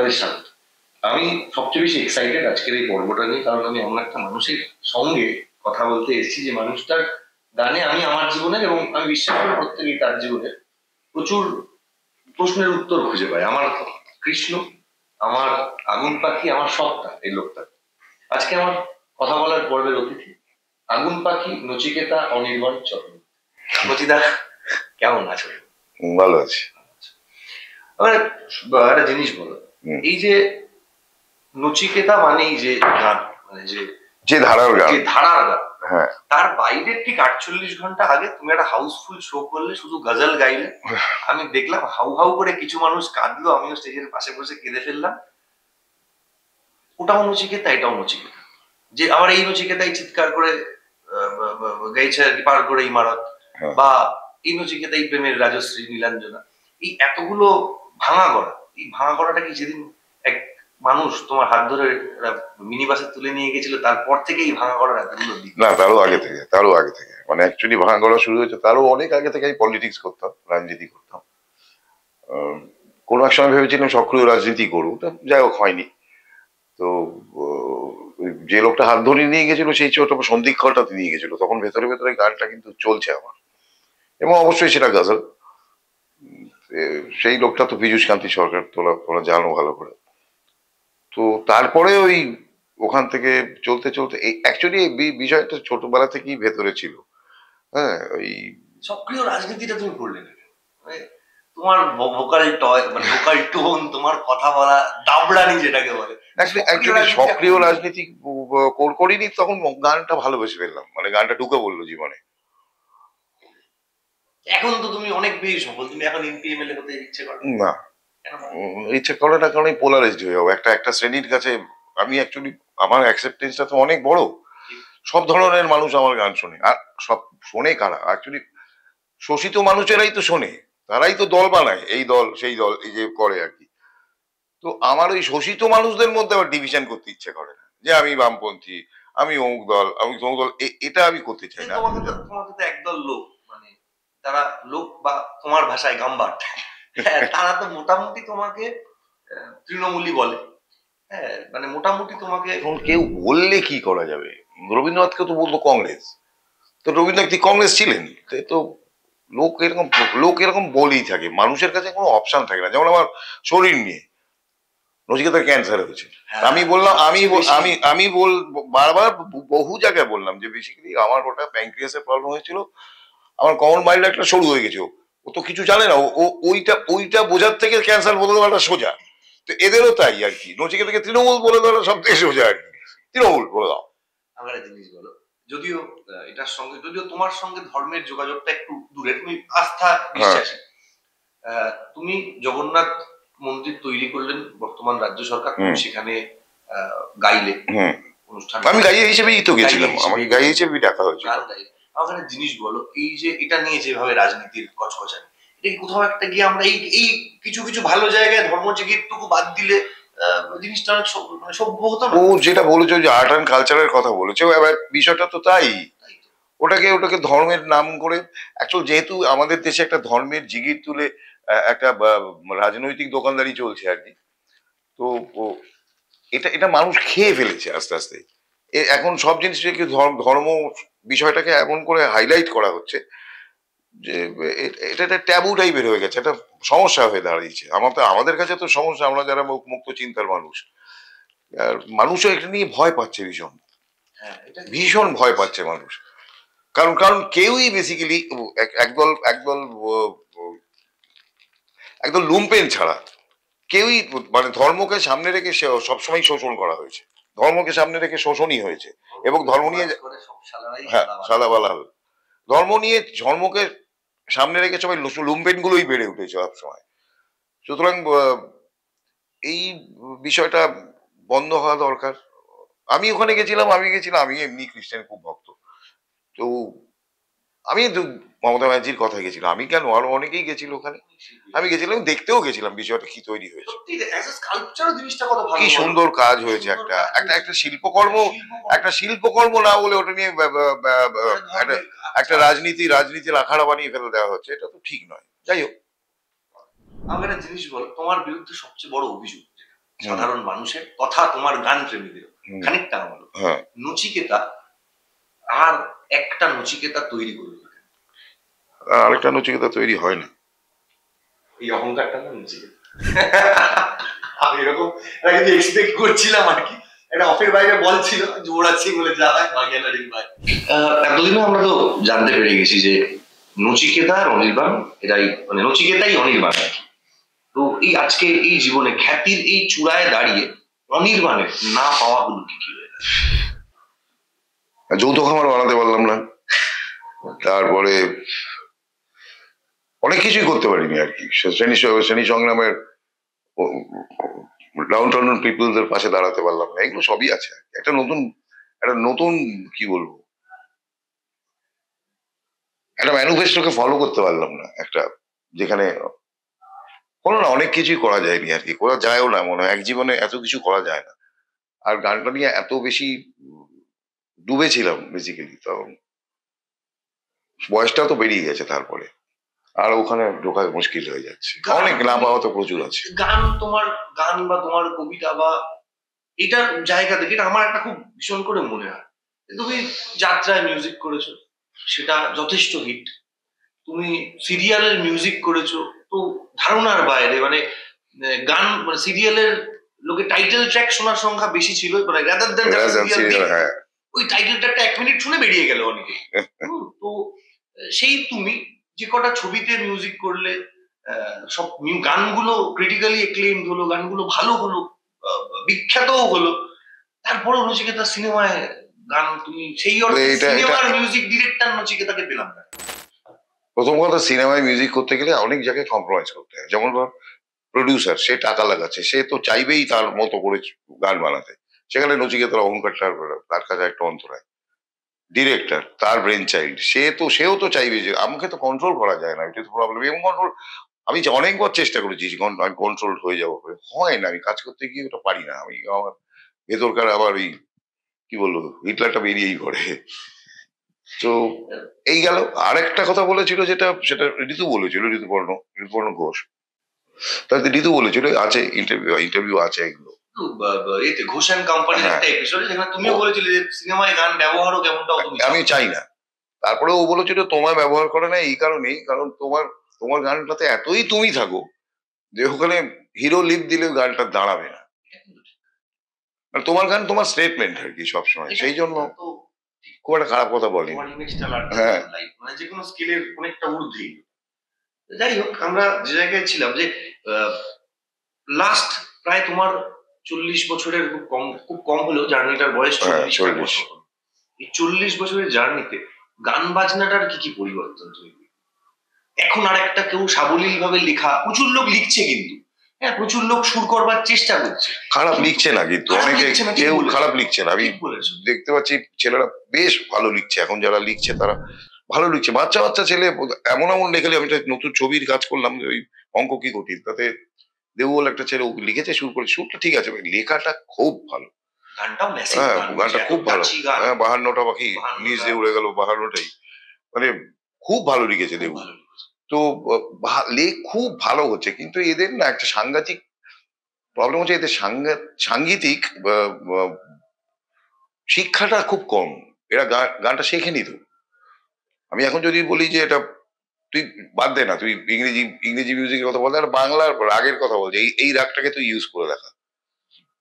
আপনাদের স্বাগত। আমি সবচেয়ে বেশি এক্সাইটেড আজকের এই পর্বটা নিয়ে, কারণ আমি এমন একটা মানুষের সঙ্গে কথা বলতে এসেছি যে মানুষটার গানে আমি আমার জীবনের এবং আমি বিশ্বাস করি প্রত্যেকেই তার জীবনের প্রচুর প্রশ্নের উত্তর খুঁজে পাই। আমার কৃষ্ণ, আমার আগুন পাখি, আমার সবটা এই লোকটা। আজকে আমার কথা বলার পর্বের অতিথি আগুন পাখি নচিকেতা অনির্বাণ চক্রবর্তী। নচিদা, কেমন আছো? ভালো আছি। একটা জিনিস বলো, এই যে নচিকেতা মানেই যে গান, মানে যে ধারার গান, হ্যাঁ, তার বাইরে ঠিক 48 ঘন্টা আগে তুমি একটা হাউসফুল শো করলে, শুধু গজল গাইলে। আমি দেখলাম হাউ হাউ করে কিছু মানুষ কাঁদলো, আমিও স্টেজের পাশে বসে কেঁদে ফেললাম। ওটাও নচিকেতা, এটাও নচিকেতা। যে আবার এই নচিকেতাই চিৎকার করে গাইছে পার করে ইমারত, বা এই নচিকেতাই প্রেমের রাজশ্রী নীলাঞ্জনা। এই এতগুলো ভাঙা গড়া, এই ভাঙা গড়াটা কি যেদিন এক মানুষ তোমার হাত ধরে মিনি বাসে তুলে নিয়ে গেছিল, তারপর থেকে এই ভাঙা গড়ার এতগুলো দিক? না, তারও আগে থেকে মানে অ্যাকচুয়ালি ভাঙা গড়া শুরু হয়েছে তারও অনেক আগে থেকে। আমি পলিটিক্স করতাম, রাজনীতি করতাম। কোনো এক সময় ভেবেছিলাম সক্রিয় রাজনীতি করবো, যাই হোক হয়নি। তো যে লোকটা হাত ধরে নিয়ে গেছিল সেই ছোট সন্ধিক্ষণটাতে নিয়ে গেছিল, তখন ভেতরে ভেতরে গানটা কিন্তু চলছে আমার, এবং অবশ্যই সেটা গজল। সেই লোকটা তো পীযূষ কান্তি সরকার, তোরা জানো ভালো করে। তো তারপরে ওই ওখান থেকে চলতে চলতে অ্যাকচুয়ালি এই বিষয়টা ছোটবেলা থেকেই ভেতরে ছিল। হ্যাঁ, ওই সক্রিয় রাজনীতিটা তুমি করলে না, তোমার ভোকাল টয়, মানে ভোকাল টোন, তোমার কথা বলা দাবড়ানি যেটাকে বলে। অ্যাকচুয়ালি সক্রিয় রাজনীতি করিনি, তখন গানটা ভালোবেসে ফেললাম, মানে গানটা ঢুকে বললো জীবনে। এখন তো তুমি অনেক বেশি সফল, তুমি এখন এমপি এমএলএ হতে ইচ্ছে করো না? ইচ্ছে করে না, কারণ পোলারাইজড হয়ে যাবো একটা শ্রেণীর কাছে। আমি অ্যাকচুয়ালি আমার অ্যাকসেপ্টেন্সটা তো অনেক বড়, সব ধরনের মানুষ আমার গান শোনে। আর সব শোনে কারা? অ্যাকচুয়ালি শোষিত মানুষেরাই তো শোনে, তারাই তো দল বানায়, এই দল সেই দল, এই যে করে আর কি। তো আমার ওই শোষিত মানুষদের মধ্যে আবার ডিভিশন করতে ইচ্ছে করে না, যে আমি বামপন্থী, আমি অমুক দল, আমি তমুক দল, এটা আমি করতে চাই না। তোমাকে তো একদল লোক, মানে তারা লোক, বা তোমার ভাষায় গাম্বার, তারা তো মোটামুটি তোমাকে তৃণমূলী বলে। হ্যাঁ, মানে মোটামুটি তোমাকে কেউ বললে কি করা যাবে? রবীন্দ্রনাথকে তো বলতো কংগ্রেস, তো রবীন্দ্রনাথ কংগ্রেস ছিলেন। তো লোক এরকম বলেই থাকে, মানুষের কাছে কোনো অপশন থাকে না। যেমন আমার শরীর নিয়ে নচিকেতার ক্যান্সার হয়েছে, আমি বললাম, আমি বারবার বহু জায়গায় বললাম যে বেসিক্যালি আমার ওটা প্যানক্রিয়াসের প্রবলেম হয়েছিল, আমার কমন বাইল একটা সরু হয়ে গেছে। ও তো কিছু জানে না, ওইটা বোঝার থেকে ক্যান্সার বলে দেওয়াটা সোজা। তো এদেরও তাই আর কি, নচিকেতাকে তৃণমূল বলে দেওয়াটা সব থেকে সোজা আর কি, তৃণমূল বলে দাও। আমার একটা জিনিস বলো, যদিও এটার সঙ্গে, যদিও তোমার সঙ্গে ধর্মের যোগাযোগটা একটু দূরে, তুমি আস্থা বিশ্বাসী, তুমি জগন্নাথ মন্দির তৈরি করলেন বর্তমান রাজ্য সরকার, সেখানে গাইলে অনুষ্ঠান। আমি গাইয়ে হিসেবেই তো গেছিলাম, আমাকে গাইয়ে হিসেবেই ডাকা হয়েছিল। আমার একটা জিনিস বলো, এই যে এটা নিয়ে যেভাবে রাজনীতির কচকচানি, এটা কোথাও একটা গিয়ে আমরা এই কিছু কিছু ভালো জায়গায় ধর্মজিগিরটুকু বাদ দিলে জিনিসটা অনেক সভ্য হতো না? ও যেটা বলেছো যে আর্ট অ্যান্ড কালচারের কথা বলেছো, এবার বিষয়টা তো তাই। ওটাকে ধর্মের নাম করে, অ্যাকচুয়াল যেহেতু আমাদের দেশে একটা ধর্মের জিগির তুলে একটা রাজনৈতিক দোকানদারি চলছে আর কি। তো এটা মানুষ খেয়ে ফেলেছে আস্তে আস্তে। এখন সব জিনিসটাকে ধর্ম বিষয়টাকে এমন করে হাইলাইট করা হচ্ছে যে এটা একটা ট্যাবু টাইপের হয়ে গেছে, একটা সমস্যা হয়ে দাঁড়িয়েছে। আমাদের কাছে তো সমস্যা, আমরা যারা মুক্ত চিন্তার মানুষ, আর মানুষও এটা নিয়ে ভয় পাচ্ছে ভীষণ ভয় পাচ্ছে মানুষ। কারণ কেউই বেসিক্যালি একদল লুম্পেন ছাড়া কেউই, মানে ধর্মকে সামনে রেখে সবসময় শোষণ করা হয়েছে, ধর্মকে সামনে রেখে শোষণই হয়েছে। এবং ধর্ম নিয়ে, হ্যাঁ, সাদাবালা ধর্মকে সামনে রেখে সবাই লুম্পেন গুলোই বেড়ে উঠেছে সবসময়। সুতরাং এই বিষয়টা বন্ধ হওয়া দরকার। আমি গেছিলাম, আমি এমনি খ্রিস্টান খুব ভক্ত। তো আমি মমতা ব্যানার্জির কথা গেছিলাম, আমি কেন, আরো অনেকেই গেছিল ওখানে। আমি গেছিলাম, দেখতেও গেছিলাম বিষয়টা কি তৈরি হয়েছে, কি সুন্দর কাজ হয়েছে। একটা শিল্পকর্ম না বলে ওটা নিয়ে একটা রাজনীতির আখাড়া বানিয়ে ফেলে দেওয়া হচ্ছে, এটা তো ঠিক নয়। যাই হোক, আমার একটা জিনিস বল, তোমার বিরুদ্ধে সবচেয়ে বড় অভিযোগ সাধারণ মানুষের তথা তোমার গান প্রেমীদের খানিকটা হলো নচিকেতা আর একটা নচিকেতা তৈরি করবে, আরেকটা নচিকেতা তৈরি হয় না। এই অহংকারটা না নচিকেতা। আমি এরকম এক্সপেক্ট করছিলাম আর কি, একটা অফের বাইরে বলছিল জোড়াচ্ছি বলে যা হয় বাগেলারিং ভাই। এতদিনে আমরা তো জানতে পেরে গেছি যে নচিকেতা আর অনির্বাণ এরাই, মানে নচিকেতাই অনির্বাণ আর কি। তো এই আজকে এই জীবনে খ্যাতির এই চূড়ায় দাঁড়িয়ে অনির্বাণের না পাওয়া গুলো কি কি হয়ে গেছে? যৌথ খামার বানাতে পারলাম না, তারপরে অনেক কিছুই করতে পারিনি আর কি। শ্রেণী সংগ্রামের ডাউন টাউন পিপলদের পাশে দাঁড়াতে পারলাম না, এগুলো সবই আছে। একটা নতুন কি বলবো, একটা ম্যানিফেস্টোকে ফলো করতে পারলাম না, একটা যেখানে হলো না, অনেক কিছুই করা যায়নি আর কি, করা যায়ও না মনে হয়, এক জীবনে এত কিছু করা যায় না। আর গানটা নিয়ে এত বেশি ডুবেছিলাম বেসিক্যালি, তখন বয়সটা তো বেরিয়ে গেছে, তারপরে আর ওখানে ঢোকা মুশকিল হয়ে যাচ্ছে। অনেক না পাওয়া তো প্রচুর আছে। গান, তোমার গান বা তোমার কবিতা বা এটার জায়গা থেকে এটা আমার একটা খুব ভীষণ করে মনে হয়, তুমি যাত্রায় মিউজিক করেছো, সেটা যথেষ্ট হিট। তুমি সিরিয়ালের মিউজিক করেছো, তো ধারণার বাইরে, মানে গান, মানে সিরিয়ালের লোকে টাইটেল ট্র্যাক শোনার সংখ্যা বেশি ছিল, মানে রাদার দ্যান ওই টাইটেল ট্র্যাকটা 1 মিনিট শুনে বেরিয়ে গেল অনেকে। তো সেই তুমি যে কটা ছবিতে মিউজিক করলে, সব গানগুলো ক্রিটিক্যালি এক্লেইমড হলো, গানগুলো ভালো হলো, বিখ্যাতও হলো, তারপরে নচিকেতা সিনেমায় গান, তুমি সেই অর্থে সিনেমার মিউজিক ডিরেক্টর নচিকেতাকে পেলাম না। প্রথম কথা, সিনেমায় মিউজিক করতে গেলে অনেক জায়গায় কম্প্রোমাইজ করতে হয়। যেমন প্রডিউসার, সে টাকা লাগাচ্ছে, সে তো চাইবেই তার মতো করে গান বানাতে, সেখানে নচিকেতার অহংকারটা তার কাছে একটা অন্তরায়। ডিরেক্টর, তার ব্রেন চাইল্ড, সেও তো চাইবে যে আমাকে তো কন্ট্রোল করা যায় না, এটা তো প্রবলেম। এবং কন্ট্রোল আমি অনেকবার চেষ্টা করেছি, আমি কন্ট্রোল হয়ে যাবো, হয় না, আমি কাজ করতে গিয়ে ওটা পারি না। আমি আমার ভেতরকার আবার ওই কি বলবো, হিটলারটা বেরিয়েই করে। তো এই গেল। আরেকটা কথা বলেছিল, সেটা ঋতু বলেছিল, ঋতুপর্ণ ঘোষ, তাতে ঋতু বলেছিল আছে ইন্টারভিউ আছে এগুলো, এতে ঘোষ এন্ড কোম্পানির একটা এপিসোড, যেখানে তুমিও বলেছিলে যে সিনেমায় গান ব্যবহারও কেমনটাও তুমি আমি চাই না। তারপরে ও বলেছিল তোমায় ব্যবহার করে না এই কারণেই, কারণ তোমার গানটাতে এতই তুমি থাকো যে ওখানে হিরো লিপ দিলেও গানটা দাঁড়াবে না। তোমার গান তোমার স্টেটমেন্ট আর কি সবসময়, সেই জন্য খুব একটা খারাপ কথা বলি। হ্যাঁ, মানে যে কোনো স্কিলের অনেকটা ঊর্ধ্বে। যাই হোক, আমরা যে জায়গায় ছিলাম যে লাস্ট প্রায় তোমার 40 বছরের খুব কম হলেও জার্নিটার বয়স 40 বছর। এই 40 বছরের জার্নিতে গান বাজনাটার কি কি পরিবর্তন তুমি? এখন আর একটা কেউ সাবলীল ভাবে লেখা, প্রচুর লোক লিখছে কিন্তু, হ্যাঁ, প্রচুর লোক সুর করবার চেষ্টা করছে, খারাপ লিখছে না কিন্তু, অনেকে কেউ খারাপ লিখছে না। আমি দেখতে পাচ্ছি ছেলেরা বেশ ভালো লিখছে, এখন যারা লিখছে তারা ভালো লিখছে। বাচ্চা বাচ্চা ছেলে এমন লেখালে, আমি নতুন ছবির কাজ করলাম, ওই অঙ্ক কি কঠিন, তাতে দেবুল একটা ছেলে লিখেছে, সুর করে, সুরটা ঠিক আছে, লেখাটা খুব ভালো, গানটা খুব ভালো। হ্যাঁ, 52টা পাখি নিজ দিয়ে উড়ে গেল, 52টাই, মানে খুব ভালো লিখেছে দেবুল। তো খুব ভালো হচ্ছে, কিন্তু এদের না একটা সাংঘাতিক প্রবলেম হচ্ছে, এদের সাংগীতিক শিক্ষাটা খুব কম। এরা গানটা শেখেনি তো। আমি এখন যদি বলি যে এটা তুই বাদ দে না, তুই ইংরেজি মিউজিকের কথা বলতে, আর বাংলার রাগের কথা বলছে, এই রাগটাকে তুই ইউজ করে দেখা,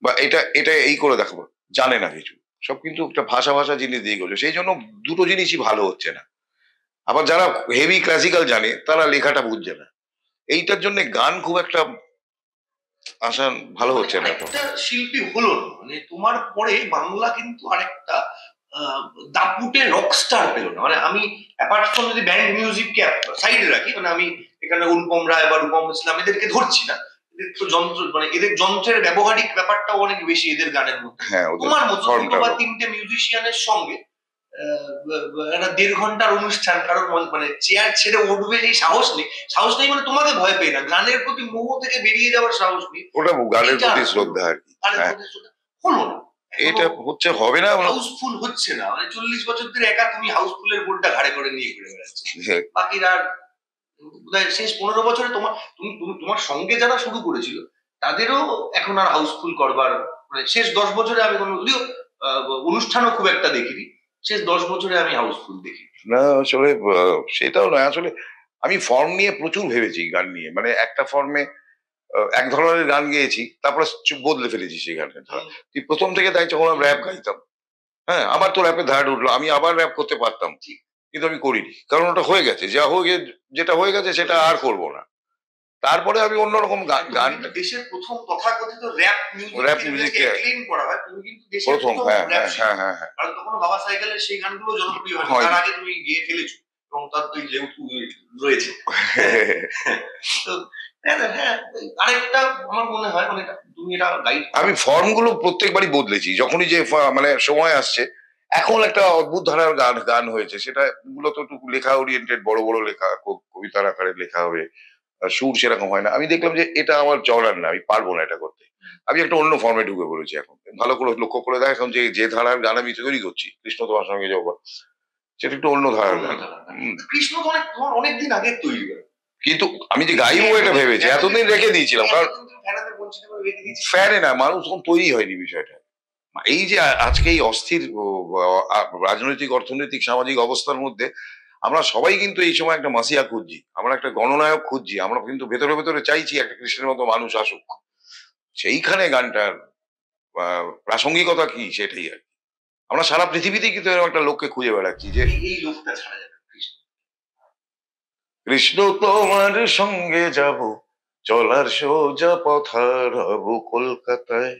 বা এটা এই করে দেখাবো, জানে না কিছু, সব কিন্তু একটা ভাষা জিনিস দিয়ে গেছে। সেই জন্য দুটো জিনিসই ভালো হচ্ছে না। আবার যারা হেভি ক্লাসিক্যাল জানে তারা লেখাটা বুঝছে না, এইটার জন্য গান খুব একটা আসান ভালো হচ্ছে না। একটা শিল্পী হলো না, মানে তোমার পরে বাংলা কিন্তু আরেকটা দাপুটে রকস্টার পেল না। মানে আমি অ্যাপার্ট ফ্রম যদি ব্যান্ড মিউজিককে সাইডে রাখি, মানে আমি এখানে অনুপম রায় বা রূপম ইসলাম এদেরকে ধরছি না, এদের তো যন্ত্র, মানে এদের যন্ত্রের ব্যবহারিক ব্যাপারটাও অনেক বেশি এদের গানের মধ্যে। তোমার মতো দুটো বা তিনটে মিউজিশিয়ানের সঙ্গে একটা 1.5 ঘন্টার অনুষ্ঠান, কারণ মানে চেয়ার ছেড়ে উঠবে সেই সাহস নেই, মানে তোমাকে ভয় পেয়ে না, গানের প্রতি মোহ থেকে বেরিয়ে যাওয়ার সাহস নেই, ওটা গানের প্রতি শ্রদ্ধা আর কি। হলো না, এটা হচ্ছে, হবে না, হাউসফুল হচ্ছে না। মানে 40 বছর ধরে একা তুমি হাউসফুলের বোর্ডটা ঘাড়ে করে নিয়ে ঘুরে বেড়াচ্ছ, বাকিরা শেষ 15 বছরে তোমার সঙ্গে যারা শুরু করেছিল তাদেরও এখন আর হাউসফুল করবার মানে শেষ 10 বছরে আমি কোনো যদিও অনুষ্ঠানও খুব একটা দেখিনি, শেষ 10 বছরে আমি হাউসফুল দেখি। না আসলে সেটাও নয়, আসলে আমি ফর্ম নিয়ে প্রচুর ভেবেছি গান নিয়ে, মানে একটা ফর্মে এক ধরনের গান গেয়েছি, তারপরে বদলে ফেলেছি সেই গানের ধারা। তুই প্রথম থেকে তাই যখন আমি র্যাপ গাইতাম, হ্যাঁ আবার তো র্যাপের ধারা উঠলো, আমি আবার র্যাপ করতে পারতাম কিন্তু আমি করিনি, কারণ ওটা হয়ে গেছে, যেটা হয়ে গেছে সেটা আর করব না। তারপরে আমি অন্যরকম গান দেশের প্রথম তথাকথিত র্যাপ মিউজিক ক্লিন করা হয়, তুমি কিন্তু দেশের প্রথম, হ্যাঁ হ্যাঁ হ্যাঁ হ্যাঁ, কারণ তখন বাবা সাইকেলের সেই গানগুলো জনপ্রিয় হয়, তার আগে তুমি গিয়ে ফেলেছো এবং তার তুই যেহেতু রয়েছে। তো হ্যাঁ, আরেকটা আমার মনে হয় মানে তুমি এটা গাইড, আমি ফর্ম গুলো প্রত্যেকবারই বদলেছি, যখনই যে মানে সময় আসছে। এখন একটা অদ্ভুত ধারার গান হয়েছে, সেটা মূলত একটু লেখা ওরিয়েন্টেড, বড় বড় লেখা, কবিতার আকারে লেখা হবে, সুর সেরকম হয় না। আমি দেখলাম যে এটা আমার চলার না, আমি পারবো না এটা করতে, আমি একটা অন্য ফর্মে ঢুকে পড়েছি। এখন ভালো করে লক্ষ্য করে দেখ, এখন যে ধারার গান আমি তৈরি করছি, কৃষ্ণ তোমার সঙ্গে যাবো, সেটা একটু অন্য ধারার গান। কৃষ্ণ তো অনেকদিন আগে তৈরি করে, কিন্তু আমি যে গাইবো এটা ভেবেছি, এতদিন রেখে দিয়েছিলাম, কারণ ফ্যানে না, মানুষ তখন তৈরি হয়নি বিষয়টা। এই যে আজকে এই অস্থির রাজনৈতিক, অর্থনৈতিক, সামাজিক অবস্থার মধ্যে আমরা সবাই কিন্তু এই সময় একটা মাসিয়া খুঁজছি, আমরা একটা গণনায়ক খুঁজছি, আমরা কিন্তু ভেতরে ভেতরে চাইছি একটা কৃষ্ণের মতো মানুষ আসুক। সেইখানে গানটার প্রাসঙ্গিকতা কি সেটাই আর কি। আমরা সারা পৃথিবীতেই কিন্তু এরকম একটা লোককে খুঁজে বেড়াচ্ছি যে এই লোকটা ছাড়া যাবে কৃষ্ণ তোমার সঙ্গে যাব, চলার সোজা পথ হারাবো কলকাতায়,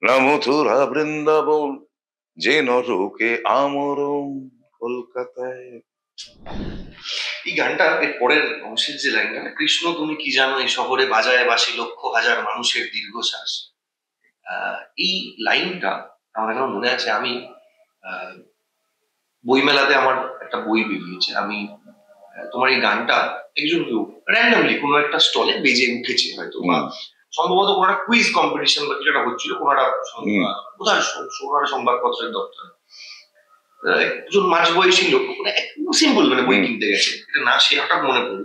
না মথুরা বৃন্দাবন, যে নরকে আমরণ কলকাতায়। এই গানটা এর পরের অংশের যে লাইনটা, কৃষ্ণ তুমি কি জানো এই শহরে বাজায় বাসি লক্ষ হাজার মানুষের দীর্ঘশ্বাস, এই লাইনটা আমার এখন মনে আছে। আমি বইমেলাতে আমার একটা বই বেরিয়েছে, আমি তোমার এই গানটা একজন র্যান্ডমলি কোনো একটা স্টলে বেজে উঠেছে হয়তো, বা সম্ভবত কোনো একটা কুইজ কম্পিটিশন বা কিছু একটা হচ্ছিল কোনো একটা কোথায় সংবাদপত্রের দপ্তরে। একজন মাঝবয়সী লোক মানে সিম্পল মানে বই কিনতে গেছে, এটা না সে হঠাৎ মনে পড়ল।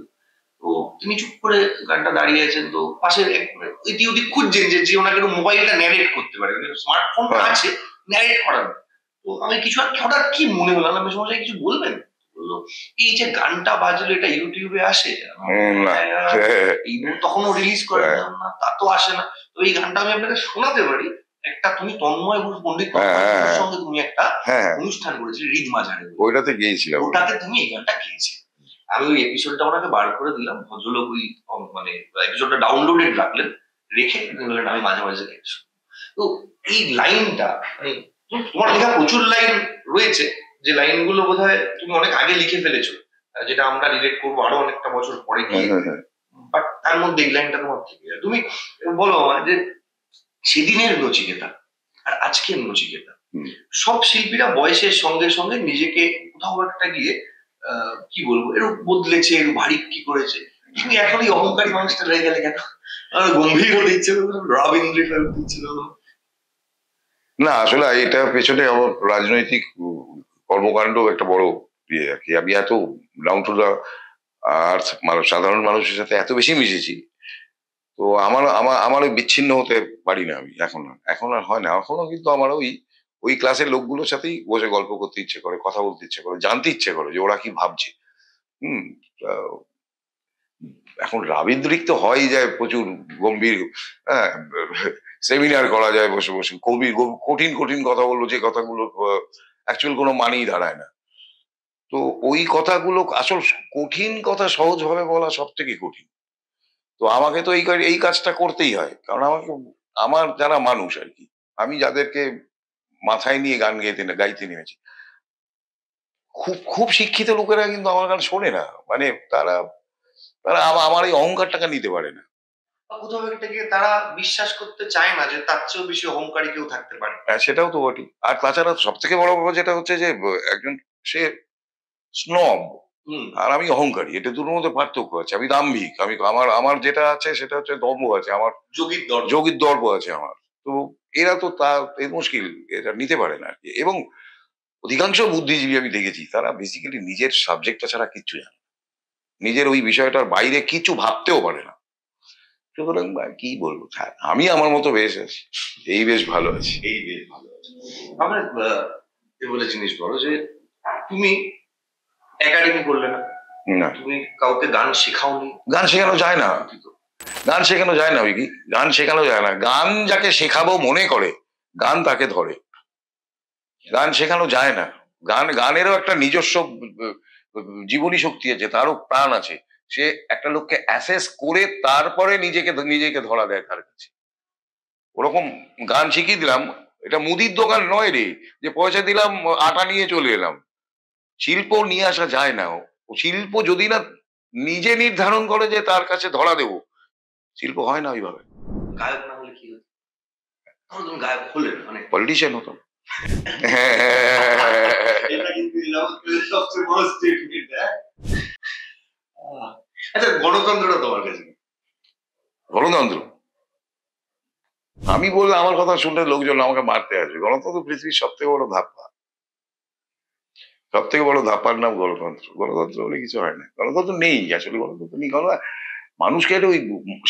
তো তিনি চুপ করে গানটা দাঁড়িয়ে আছেন, তো পাশে এদিক ওদিক খুঁজছেন যে ওনাকে মোবাইলটা ন্যারেট করতে পারে, স্মার্টফোন আছে ন্যারেট করার। তো আমি কিছু হঠাৎ কি মনে হলো, আমি সমস্যা কিছু বলবেন, বললো এই যে গানটা বাজলো এটা ইউটিউবে আসে, তখনও রিলিজ করে না, তা তো আসে না। তো এই গানটা আমি আপনাকে শোনাতে পারি। একটা তুমি তন্ময় পণ্ডিত সঙ্গে তুমি একটা অনুষ্ঠান করেছিলে রিদ মাঝারে, ওইটাতে গিয়েছিলাম, ওটাতে তুমি এই গানটা গিয়েছিলে। আমি ওই এপিসোডটা ওনাকে বার করে দিলাম, ভদ্রলোক ওই মানে এপিসোডটা ডাউনলোডেড রাখলেন, রেখে বললেন আমি মাঝে মাঝে দেখছি। তো এই লাইনটা মানে তোমার লেখা প্রচুর লাইন রয়েছে, যে লাইনগুলো বোধহয় তুমি অনেক আগে লিখে ফেলেছো, যেটা আমরা রিলেট করবো আরো অনেকটা বছর পরে গিয়ে, বাট তার মধ্যে এই লাইনটা তোমার থেকে তুমি বলো যে সেদিনের নচিকেতা আর আজকের নচিকেতা, সব শিল্পীরা বয়সের সঙ্গে সঙ্গে নিজেকে কোথাও একটা গিয়ে কি বলবো একটু বদলেছে, একটু ভারী কি করেছে, তুমি এখন এই অহংকারী মানুষটা রয়ে গেলে কেন? গম্ভীর হতে ইচ্ছে করলো, রবীন্দ্র ফেরত দিচ্ছিল না। আসলে এটা পেছনে আমার রাজনৈতিক কর্মকাণ্ড একটা বড় ইয়ে আর কি। আমি এত ডাউন টু দা আর্থ সাধারণ মানুষের সাথে এত বেশি মিশেছি, তো আমার ওই বিচ্ছিন্ন হতে পারি না আমি এখন আর হয় না এখনো, কিন্তু আমার ওই ক্লাসের লোকগুলোর সাথেই বসে গল্প করতে ইচ্ছে করে, কথা বলতে ইচ্ছে করে, জানতে ইচ্ছে করে যে ওরা কি ভাবছে। এখন রাবীন্দ্রিক তো হয়ই যায়, প্রচুর গম্ভীর, হ্যাঁ, সেমিনার করা যায় বসে বসে, কবি কঠিন কঠিন কথা বললো, যে কথাগুলো অ্যাকচুয়াল কোনো মানেই দাঁড়ায় না। তো ওই কথাগুলো আসল কঠিন কথা সহজভাবে বলা সব থেকে কঠিন। তো আমাকে তো এই কাজটা করতেই হয়, কারণ আমার যারা মানুষ আর কি, আমি যাদেরকে মাথায় নিয়ে গান গাইতে নেমেছি, খুব খুব শিক্ষিত লোকেরা কিন্তু আমার গান শোনে না, মানে তারা আমার এই অহংকারটাকে নিতে পারে না, কোথাও একটা গিয়ে তারা বিশ্বাস করতে চায় না যে তার চেয়েও বেশি অহংকারী কেউ থাকতে পারে। সেটাও তো বটি। আর তাছাড়া সব থেকে বড় ব্যাপার যেটা হচ্ছে যে একজন সে স্নব আর আমি অহংকারী, এটা দুটোর মধ্যে পার্থক্য আছে। আমি দাম্ভিক, আমার যেটা আছে সেটা হচ্ছে দম্ভ আছে, আমার যোগীর দর্প আছে আমার। তো এরা তো এর মুশকিল, এটা নিতে পারে না আর কি। এবং অধিকাংশ বুদ্ধিজীবী আমি দেখেছি তারা বেসিক্যালি নিজের সাবজেক্টটা ছাড়া কিচ্ছু জানে, নিজের ওই বিষয়টার বাইরে কিছু ভাবতেও পারে না। সুতরাং কি বলবো, আমি আমার মতো বেশ আছি, এই বেশ ভালো আছি। এই বেশ ভালো আছে। আমরা বলে জিনিস বলো যে তুমি একাডেমি করলে না, না, তুমি কাউকে গান শেখাওনি। গান শেখানো যায় না, গান শেখানো যায় না, উইকি, গান শেখানো যায় না। গান যাকে শেখাবো মনে করে গান তাকে ধরে, গান শেখানো যায় না। গানেরও একটা নিজস্ব জীবনী শক্তি আছে, তারও প্রাণ আছে। সে একটা লোককে অ্যাসেস করে তারপরে নিজেকে ধরা দেয় তার কাছে। ওরকম গান শিখিয়ে দিলাম, এটা মুদির দোকান নয় রে যে পয়সা দিলাম আটা নিয়ে চলে এলাম। শিল্প নিয়ে আসা যায় না। ও শিল্প যদি না নিজে নির্ধারণ করে যে তার কাছে ধরা দেব, শিল্প হয় না ওইভাবে। গায়ক না হলে কি হতো? তুমি গায়ক হলে মানে পলিটিশিয়ান হতো। এটা কিন্তু সবচেয়ে বড় স্টেটমেন্ট। আচ্ছা, গণতন্ত্রটা তোমার কাছে? গণতন্ত্র আমি বললে আমার কথা শুনলে লোকজন আমাকে মারতে আসবে। গণতন্ত্র পৃথিবীর সব থেকে বড় ধাপ্পা, সব থেকে বড় ধাপ্পার নাম গণতন্ত্র। গণতন্ত্র বলে কিছু হয় না, গণতন্ত্র নেই আসলে, গণতন্ত্র নেই। মানুষকে এটা ওই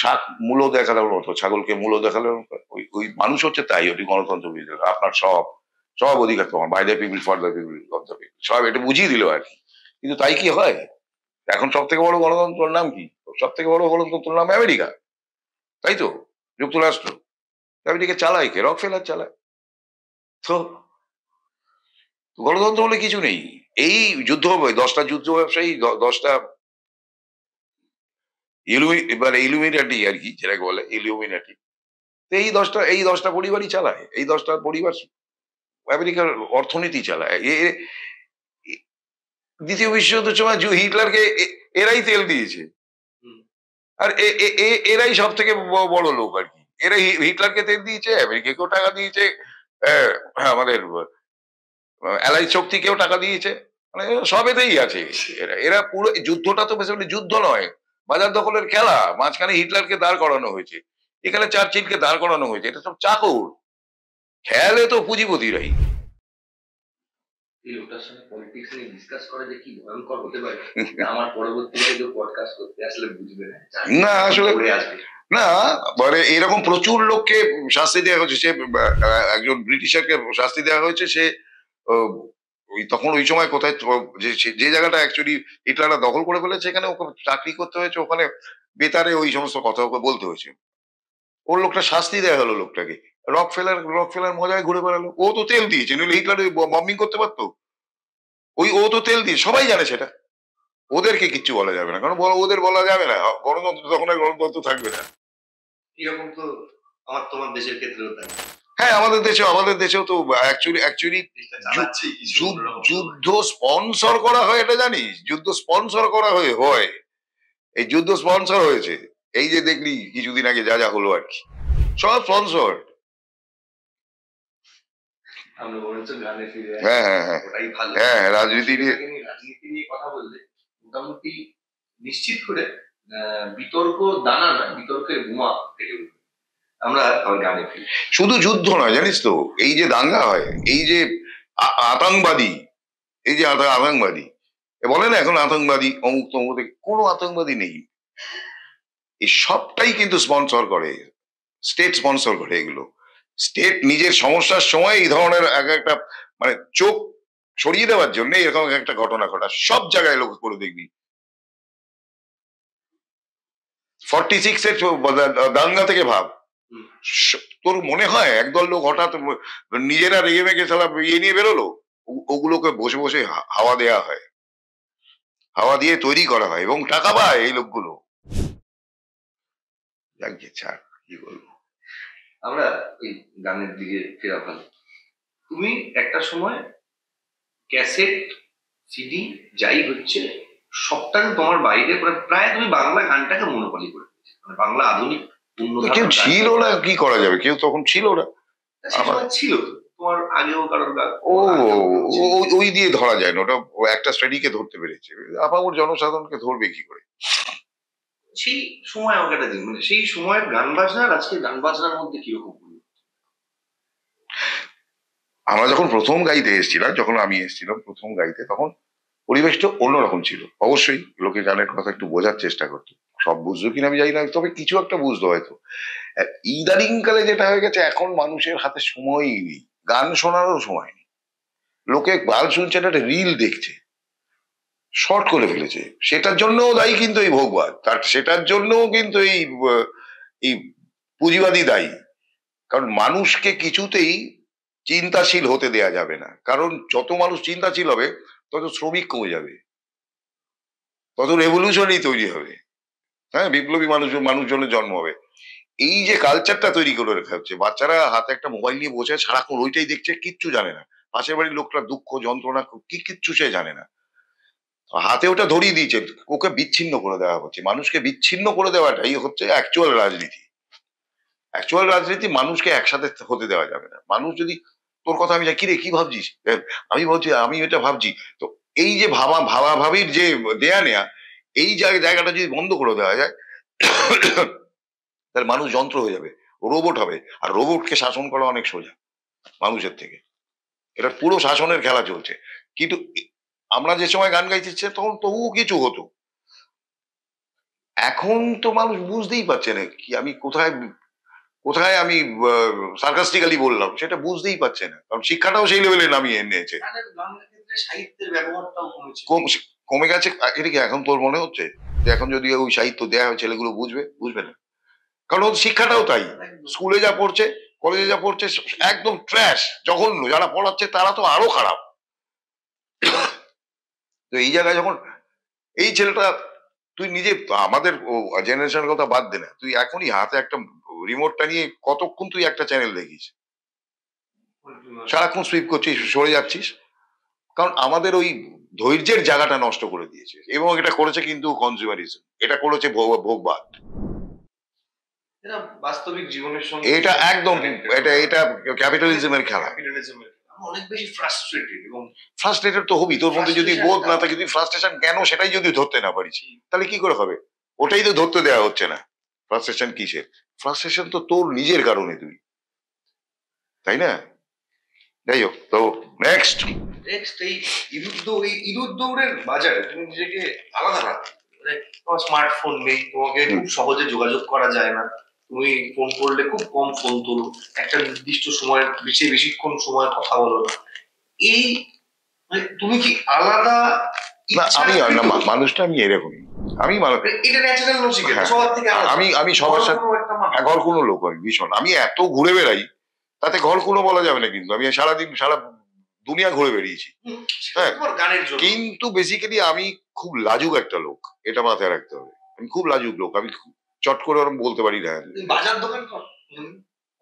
শাক মূল্য দেখানোর মতো, ছাগলকে মূল্য দেখানোর মতো ওই মানুষ হচ্ছে তাই। ওই গণতন্ত্র বুঝিয়ে দিল আপনার সব সব অধিকার তোমার, by the people for the people of the people, সব এটা বুঝিয়ে দিল আর কি। কিন্তু তাই কি হয়? এখন সব থেকে বড় গণতন্ত্রের নাম কি? সব থেকে বড় গণতন্ত্রের নাম আমেরিকা, তাই তো, যুক্তরাষ্ট্র। আমেরিকা চালায় কে? রকফেলার চালায়। তো গণতন্ত্র বলে কিছু নেই। এই যুদ্ধ 10টা যুদ্ধ ব্যবসায়ী, 10টা মানে ইলুমিনাটি আর কি, যেটাকে বলে ইলুমিনাটি। এই দশটা পরিবারই চালায়, এই 10টা পরিবার আমেরিকার অর্থনীতি চালায়। দ্বিতীয় বিশ্বযুদ্ধের সময় হিটলারকে এরাই তেল দিয়েছে, আর এরাই সব থেকে বড় লোক আর কি। এরা হিটলারকে তেল দিয়েছে, আমেরিকাকেও টাকা দিয়েছে, আমাদের অ্যালাই শক্তিকেও টাকা দিয়েছে, মানে সবেতেই আছে এরা। এরা পুরো যুদ্ধটা তো বেসিক্যালি যুদ্ধ নয়, বাজার দখলের খেলা। মাঝখানে হিটলারকে দাঁড় করানো হয়েছে, এখানে চার্চিলকে দাঁড় করানো হয়েছে, এটা সব চাকর। খেয়ালে তো পুঁজিপতিরাই। এই লোকটার সঙ্গে পলিটিক্স নিয়ে ডিসকাস করে যে কি ভয়ঙ্কর হতে পারে, আমার পরবর্তীতে যে পডকাস্ট করতে আসলে বুঝবে না। না আসলে না, মানে এরকম প্রচুর লোককে শাস্তি দেওয়া হয়েছে। সে একজন ব্রিটিশারকে শাস্তি দেওয়া হয়েছে, সে ওই তখন ওই সময় কোথায় যে জায়গাটা অ্যাকচুয়ালি হিটলাররা দখল করে ফেলেছে, সেখানে ওকে চাকরি করতে হয়েছে, ওখানে বেতারে ওই সমস্ত কথা ওকে বলতে হয়েছে। ওর লোকটা শাস্তি দেওয়া হলো লোকটাকে। রক ফেলার মজায় ঘুরে বেড়ালো। ও তো তেল দিয়েছে, নইলে হিটলার বম্বিং করতে পারতো। ও তো তেল দিয়ে, সবাই জানে সেটা। ওদেরকে কিচ্ছু বলা যাবে না, কারণ ওদের বলা যাবে না। গণতন্ত্র তখন আর গণতন্ত্র থাকবে না। এরকম তো তোমার দেশের ক্ষেত্রেও তাই। হ্যাঁ, আমাদের দেশেও তো অ্যাকচুয়ালি যুদ্ধ স্পন্সর করা হয়, এটা জানিস? যুদ্ধ স্পন্সর করা হয়। এই যুদ্ধ স্পন্সর হয়েছে, এই যে দেখলি কিছুদিন আগে যা হলো আর কি, সব স্পন্সর। আমরা বরঞ্চ গানে ফিরে আসি। ওটাই ভালো। রাজনীতি নিয়ে কথা বললে মোটামুটি নিশ্চিত করে বিতর্ক দানা নয়, বিতর্কের বোমা থেকে আমরা গানে ফিরি। শুধু যুদ্ধ নয়, জানিস তো, এই যে দাঙ্গা হয়, এই যে আতঙ্কবাদী, এই যে আতঙ্কবাদী বলে না এখন, আতঙ্কবাদী অমুক তমুক, কোনো আতঙ্কবাদী নেই। এই সবটাই কিন্তু স্পন্সর করে, স্টেট স্পন্সর করে এগুলো। স্টেট নিজের সমস্যার সময় এই ধরনের একটা মানে চোখ সরিয়ে দেওয়ার জন্য এরকম একটা ঘটনা ঘটা সব জায়গায় লোক করে দেখবি। 46-এর দাঙ্গা থেকে ভাব, তোর মনে হয় একদল লোক হঠাৎ নিজেরা রেগে মেগে সালা ইয়ে নিয়ে বেরোলো? ওগুলোকে বসে বসে হাওয়া দেয়া হয়, হাওয়া দিয়ে তৈরি করা হয়, এবং টাকা পায় এই লোকগুলো। ছাড়, কি বলবো। আমরা ওই গানের দিকে ফেরা ভালো। তুমি একটা সময় ক্যাসেট, সিডি যাই হচ্ছে সবটাকে তোমার বাইরে প্রায় তুমি বাংলা গানটাকে মনোপলি করে দিয়েছো, মানে বাংলা আধুনিক কেউ ছিল না, কি করা যাবে, কেউ তখন ছিল না। ছিল তোমার আগেও কারোর গান, ওই দিয়ে ধরা যায় না, ওটা একটা শ্রেণীকে ধরতে পেরেছে, আপামর জনসাধারণকে ধরবে কি করে? সেই সময় আমাকে একটা দিন, মানে সেই সময়ের গান বাজনার আজকে গান বাজনার মধ্যে কিরকম? আমরা যখন প্রথম গাইতে এসেছিলাম, যখন আমি এসেছিলাম প্রথম গাইতে, তখন পরিবেশটা অন্যরকম ছিল। অবশ্যই লোকে গানের কথা একটু বোঝার চেষ্টা করতো, সব বুঝতো কিনা আমি জানি না, তবে কিছু একটা বুঝতো হয়তো। ইদানিং কালে যেটা হয়ে গেছে, এখন মানুষের হাতে সময়ই নেই, গান শোনারও সময় নেই। লোকে গান শুনছে না, একটা রিল দেখছে, শর্ট করে ফেলেছে। সেটার জন্যও দায়ী কিন্তু এই ভোগবাদ, তার সেটার জন্যও কিন্তু এই পুঁজিবাদী দায়ী। কারণ মানুষকে কিছুতেই চিন্তাশীল হতে দেয়া যাবে না, কারণ যত মানুষ চিন্তাশীল হবে তত শ্রমিক কমে যাবে, তত রেভলিউশনই তৈরি হবে। হ্যাঁ, বিপ্লবী মানুষজনের জন্ম হবে। এই যে কালচারটা তৈরি করে রেখা হচ্ছে, বাচ্চারা হাতে একটা মোবাইল নিয়ে বসে সারাক্ষণ ওইটাই দেখছে, কিচ্ছু জানে না। পাশের বাড়ির লোকটা দুঃখ যন্ত্রণা কিচ্ছু সে জানে না, হাতে ওটা ধরিয়ে দিয়েছে, ওকে বিচ্ছিন্ন করে দেওয়া হচ্ছে। মানুষকে বিচ্ছিন্ন করে দেওয়াটাই হচ্ছে অ্যাকচুয়াল রাজনীতি। অ্যাকচুয়াল রাজনীতি মানুষকে একসাথে হতে দেওয়া যাবে না। মানুষ যদি, তোর কথা আমি কিরে কি ভাবছিস, আমি বলছি আমি এটা ভাবছি, তো এই যে ভাবাভাবির যে দেয়া নেয়া, এই জায়গাটা যদি বন্ধ করে দেওয়া যায়, তাহলে মানুষ যন্ত্র হয়ে যাবে, রোবট হবে। আর রোবটকে শাসন করা অনেক সোজা মানুষের থেকে। এটা পুরো শাসনের খেলা চলছে। কিন্তু আমরা যে সময় গান গাইতেছে তখন তবুও কিছু হতো, এখন তো মানুষ বুঝতেই পারছে না কি আমি কোথায় কোথায় আমি সার্কাস্টিক্যালি বললাম, সেটা বুঝতেই পারছে না, কারণ শিক্ষাটাও সেই লেভেলে নামিয়ে এনেছে। সাহিত্যের ব্যবহারটাও কমেছে। কমে গেছে। এটা কি এখন তোর মনে হচ্ছে যে এখন যদি ওই সাহিত্য দেয়া হয় ছেলেগুলো বুঝবে না? কারণ ওর শিক্ষাটাও তাই, স্কুলে যা পড়ছে, কলেজে যা পড়ছে, একদম ট্র্যাশ, জঘন্য। যারা পড়াচ্ছে তারা তো আরো খারাপ। তো এই জায়গায় যখন এই ছেলেটা, তুই নিজে আমাদের জেনারেশনের কথা বাদ দে না, তুই এখনই হাতে একটা রিমোটটা নিয়ে কতক্ষণ তুই একটা চ্যানেল দেখিস, সারাক্ষণ সুইপ করছিস, সরে যাচ্ছিস। কারণ আমাদের ওই ধৈর্যের জায়গাটা নষ্ট করে দিয়েছে, এবং এটা করেছে কিন্তু কনজিউমারিজম, এটা করেছে ভোগবাদ। এটা বাস্তবিক জীবনের সঙ্গে এটা একদম এটা ক্যাপিটালিজমের খেলা। অনেক বেশি ফ্রাস্ট্রেটেড, এবং ফ্রাস্ট্রেটেড তো হবি, তোর মধ্যে যদি বোধ না থাকে, তুই ফ্রাস্ট্রেশন কেন সেটাই যদি ধরতে না পারিস, তাহলে কি করে হবে? ওটাই তো ধরতে দেওয়া হচ্ছে না। ফ্রাস্ট্রেশন কিসের? ফ্রাস্ট্রেশন তো তোর নিজের কারণে তুই, তাই না? যাই হোক, তো নেক্সট এই ইঁদুর দৌড়ের বাজারে তুমি নিজেকে আলাদা রাখো। মানে তোমার স্মার্টফোন নেই, তোমাকে খুব সহজে যোগাযোগ করা যায় না, তুমি ফোন করলে খুব কম ফোন তোলো, একটা নির্দিষ্ট সময়ের বেশিক্ষণ সময় কথা বলো না। এই মানে তুমি কি আলাদা? না, আমি মানুষটা আমি এরকমই, আমি এটা ন্যাচারাল নসিকেতা সবার থেকে আলাদা। আমি সবার সাথে ঘর কোনো লোক, আমি ভীষণ, আমি এত ঘুরে বেড়াই, তাতে ঘর কোনো বলা যাবে না, কিন্তু আমি সারাদিন সারা দুনিয়া ঘুরে বেরিয়েছি। হ্যাঁ, কিন্তু বেসিক্যালি আমি খুব লাজুক একটা লোক, এটা মাথায় রাখতে হবে। আমি খুব লাজুক লোক, আমি চট করে ওরকম বলতে পারি না। বাজার দোকান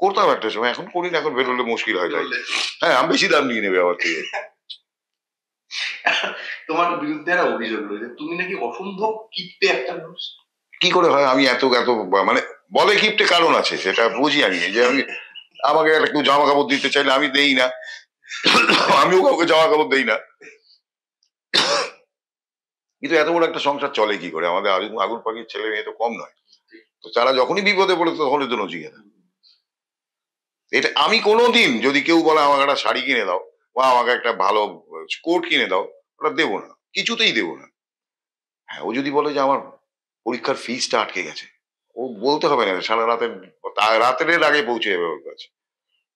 করতাম একটা সময়, এখন করি না, এখন বেরোলে মুশকিল হয় তাই। হ্যাঁ, আমি বেশি দাম নিয়ে নেবে আমার থেকে। তোমার বিরুদ্ধে একটা অভিযোগ রয়েছে, তুমি নাকি অসম্ভব কিপ্টে একটা মানুষ। কি করে হয়? আমি এত মানে বলে কিপ্টে কারণ আছে, সেটা বুঝি আমি, যে আমি আমাকে একটা কেউ জামা কাপড় দিতে চাইলে আমি দেই না, আমিও কাউকে জামা কাপড় দেই না। কিন্তু এত বড় একটা সংসার চলে কি করে? আমাদের আগুন পাখির ছেলে মেয়ে তো কম নয়, তো তারা যখনই বিপদে পড়ে তখনই তো নচিকেতা। এটা আমি কোনোদিন যদি কেউ বলে আমাকে একটা শাড়ি কিনে দাও বা আমাকে একটা ভালো কোট কিনে দাও, ওটা দেবো না, কিছুতেই দেবো না। হ্যাঁ, ও যদি বলে যে আমার পরীক্ষার ফিসটা আটকে গেছে, ও বলতে হবে না, সারা রাতের আগে পৌঁছে যাবে ওর কাছে।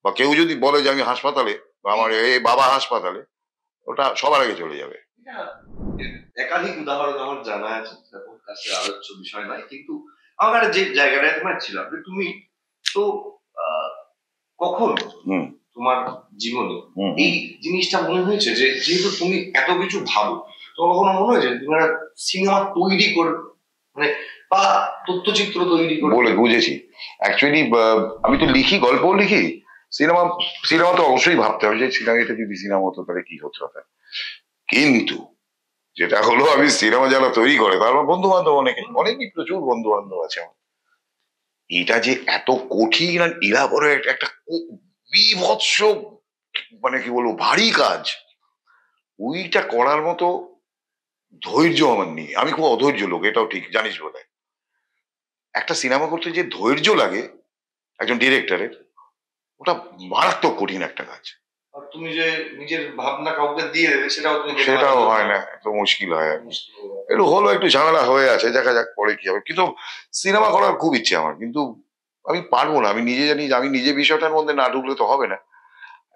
বা কেউ যদি বলে যে আমি হাসপাতালে, বা আমার বাবা হাসপাতালে, ওটা সবার আগে চলে যাবে। একাধিক উদাহরণ আমার জানা আছে, কাছে আলোচ্য বিষয় নয়, কিন্তু আমার যে জায়গাটায় তোমার ছিল, তুমি তো কখন তোমার জীবনে এই জিনিসটা মনে হয়েছে যে যেহেতু তুমি এত কিছু ভাবো, তোমার কখনো মনে হয়েছে তুমি একটা সিনেমা তৈরি করবে, মানে বা তথ্যচিত্র তৈরি করবে? বলে বুঝেছি। অ্যাকচুয়ালি আমি তো লিখি, গল্পও লিখি। সিনেমা তো অবশ্যই ভাবতে হবে যে এটা যদি সিনেমা হতো তাহলে কি হতো। কিন্তু যেটা হলো, আমি সিনেমা যারা তৈরি করে তার বন্ধু বান্ধব অনেকই প্রচুর বন্ধু বান্ধব আছে আমার। এটা যে এত কঠিন আর ইলাবোরেট একটা বিভৎস, মানে কি বলবো, ভারী কাজ, ওইটা করার মতো ধৈর্য আমার নেই। আমি খুব অধৈর্য লোক, এটাও ঠিক জানিস বোধ হয়। একটা সিনেমা করতে যে ধৈর্য লাগে একজন ডিরেক্টরের, ওটা মারাত্মক কঠিন একটা কাজ। আর তুমি যে নিজের ভাবনা কাউকে দিয়ে দেবে সেটাও তুমি সেটাও হয় না, একটু মুশকিল হয়। একটু হলো, একটু ঝামেলা হয়ে আছে, দেখা যাক পরে কি হবে। কিন্তু সিনেমা করার খুব ইচ্ছে আমার, কিন্তু আমি পারবো না। আমি নিজে জানি যে আমি নিজে বিষয়টার মধ্যে না ঢুকলে তো হবে না।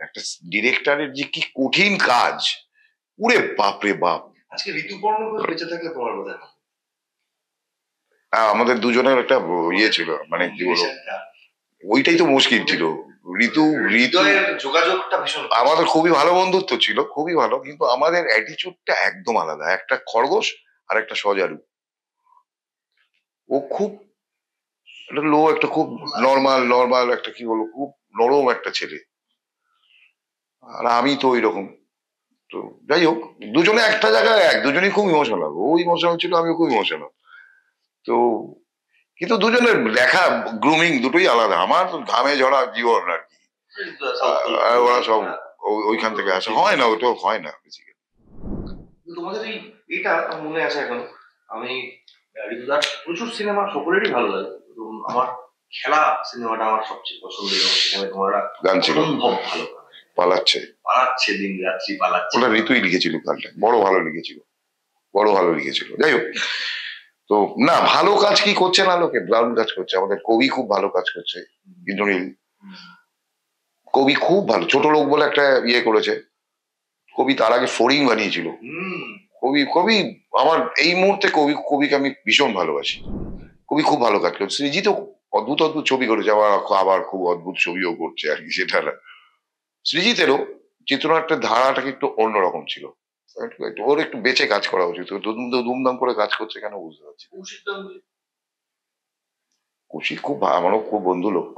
একটা ডিরেক্টরের যে কি কঠিন কাজ, উরে বাপ রে বাপ। আজকে ঋতুপর্ণ ঘোষ বেঁচে থাকলে তোমার বোধ হয় আমাদের দুজনের একটা ইয়ে ছিল, মানে কি বলবো, ওইটাই তো মুশকিল ছিল। ঋতু ঋতু যোগাযোগটা ভীষণ, আমাদের খুবই ভালো বন্ধুত্ব ছিল, খুবই ভালো, কিন্তু আমাদের অ্যাটিচিউডটা একদম আলাদা। একটা খরগোশ আর একটা সজারু। ও খুব একটা লো, একটা খুব নর্মাল নর্মাল একটা কি বলবো, খুব নরম একটা ছেলে, আর আমি তো ওই রকম। তো যাই হোক, দুজনে একটা জায়গায় দুজনেই খুব ইমোশনাল। ও ইমোশনাল ছিল, আমিও খুব ইমোশনাল। তো কিন্তু দুজনের দেখা, গ্রুমিং দুটোই আলাদা। আমার ঘামে ঝরা জীবন আর কি, আর ওরা সব ওইখান থেকে আসে। হয় না, ওটাও হয় না বেসিক্যালি। তোমাদের এটা মনে আছে এখন, আমি ঋতুদার প্রচুর সিনেমা সকলেরই ভালো লাগে, আমার খেলা সিনেমাটা আমার সবচেয়ে পছন্দের। সেখানে তোমরা গান ছিল, সম্ভব ভালো পালাচ্ছে পালাচ্ছে, দিন রাত্রি পালাচ্ছে। ওটা ঋতুই লিখেছিল গানটা, বড় ভালো লিখেছিল, বড় ভালো লিখেছিল। যাই হোক, তো না, ভালো কাজ কি করছে না লোকে, দারুণ কাজ করছে। আমাদের কবি খুব ভালো কাজ করছে, ইন্দ্রনীল কবি খুব ভালো। ছোট লোক বলে একটা ইয়ে করেছে কবি, তার আগে ফড়িং বানিয়েছিল। কবি কবি আমার এই মুহূর্তে কবিকে আমি ভীষণ ভালোবাসি। কবি খুব ভালো কাজ করছে। সৃজিতও অদ্ভুত অদ্ভুত ছবি করেছে, আবার খুব অদ্ভুত ছবিও করছে আর কি, সেটা না। সৃজিতেরও চিত্রনাট্যের ধারাটা একটু অন্যরকম ছিল, ওর একটু বেঁচে কাজ করা উচিত। দুমদাম করে কাজ করছে কেন বুঝতে পারছি। কৌশিক খুব আমারও খুব বন্ধু লোক।